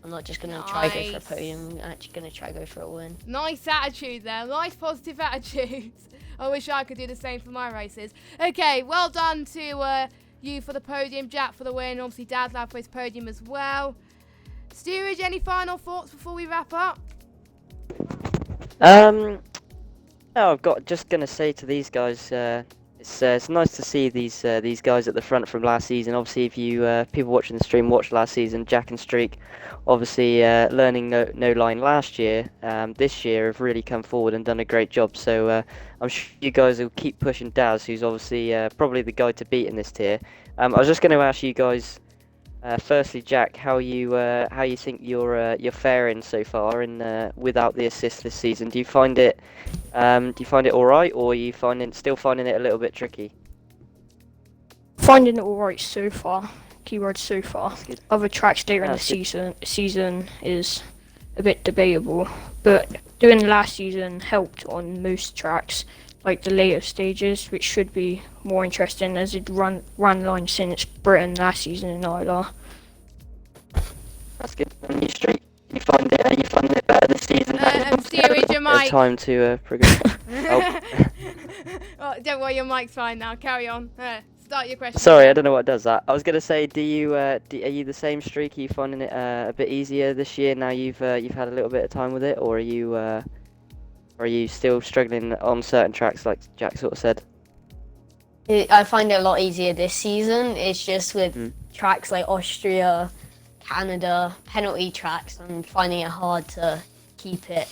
I'm not just going to try go for a podium, I'm actually going to try go for a win. Nice attitude there, nice positive attitude. I wish I could do the same for my races. Okay, well done to you for the podium, Jack for the win, obviously Dad's lad for his podium as well. Steerage, any final thoughts before we wrap up? No, just gonna say to these guys, it's nice to see these guys at the front from last season. Obviously, if you people watching the stream watched last season, Jack and Streak, obviously learning no line last year, this year have really come forward and done a great job. So I'm sure you guys will keep pushing Daz, who's obviously probably the guy to beat in this tier. I was just going to ask you guys. Firstly, Jack, how you think you're faring so far, and without the assist this season? Do you find it all right, or are you still finding it a little bit tricky? Finding it all right so far. Keyword so far. Good. Other tracks later in the season is a bit debatable, but doing last season helped on most tracks, like the later stages, which should be more interesting as it run line since Britain last season in ILR. That's good. And you Streak, you find it better this season? Steerage, your mic. Time to progress. Oh. Oh, don't worry, your mic's fine now. Carry on. Start your question. Sorry, I don't know what does that. I was gonna say, are you the same, Streak? Are you finding it a bit easier this year now you've had a little bit of time with it, or are you still struggling on certain tracks, like Jack sort of said? I find it a lot easier this season. It's just with tracks like Austria, Canada, penalty tracks, I'm finding it hard to keep it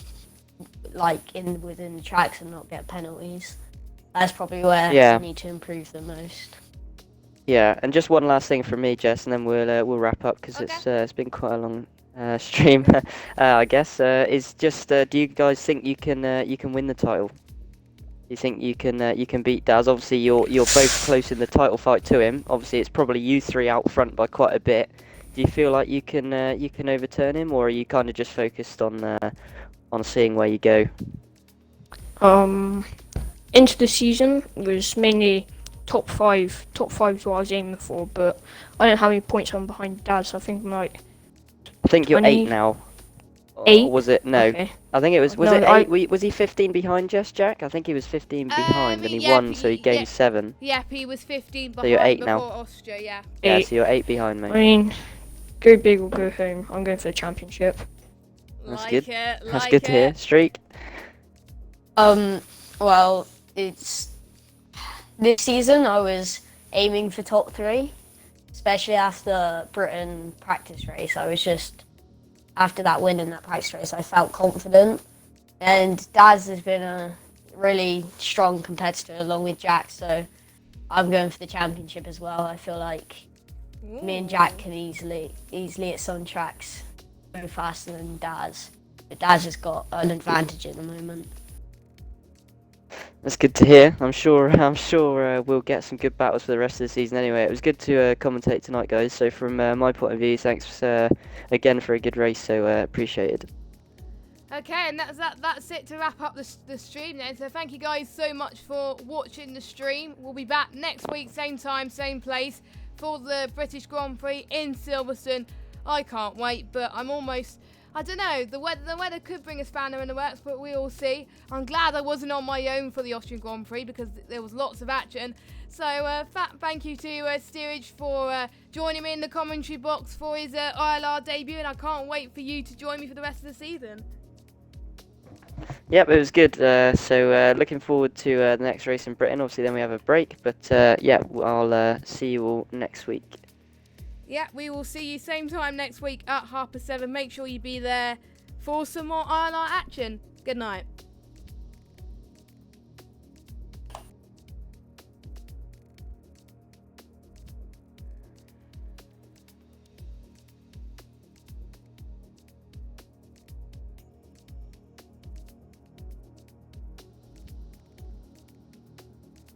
within the tracks and not get penalties. That's probably where I need to improve the most. Yeah, and just one last thing from me, Jess, and then we'll wrap up because it's been quite a long stream, I guess. Is just do you guys think you can win the title? Do you think you can beat Daz? Obviously, you're both close in the title fight to him. Obviously, it's probably you three out front by quite a bit. Do you feel like you can overturn him, or are you kind of just focused on seeing where you go? Into the season was mainly top five is what I was aiming for, but I don't know how many points I'm behind Daz. I think I'm like. I think you're 8 now. 8? Or was it? No. Okay. I think it was. Was No, it 8? Was he 15 behind, Jack? I think he was 15 behind, and he won, so he gained 7. Yep, he was 15 behind So you're 8 before now. Austria, yeah. Yeah, 8. so you're 8 behind, mate. I mean, go big or go home. I'm going for the championship. That's Like good. it, That's like good to hear. Streak. Well, it's this season I was aiming for top 3, especially after Britain practice race. I was just after that win in that practice race, I felt confident, and Daz has been a really strong competitor along with Jack, so I'm going for the championship as well. I feel like me and Jack can easily at some tracks go faster than Daz, but Daz has got an advantage at the moment. That's good to hear. I'm sure we'll get some good battles for the rest of the season anyway. It was good to commentate tonight, guys. So from my point of view, thanks again for a good race, so appreciated. Okay, and that's it to wrap up the stream then. So thank you guys so much for watching the stream. We'll be back next week, same time, same place, for the British Grand Prix in Silverstone I can't wait, but I'm almost, I don't know, the weather could bring a spanner in the works, but we'll see. I'm glad I wasn't on my own for the Austrian Grand Prix because there was lots of action. So thank you to Steerage for joining me in the commentary box for his ILR debut, and I can't wait for you to join me for the rest of the season. Yep, it was good. So looking forward to the next race in Britain. Obviously, then we have a break. But yeah, I'll see you all next week. Yeah, we will see you same time next week at 7:30. Make sure you be there for some more ILR action. Good night.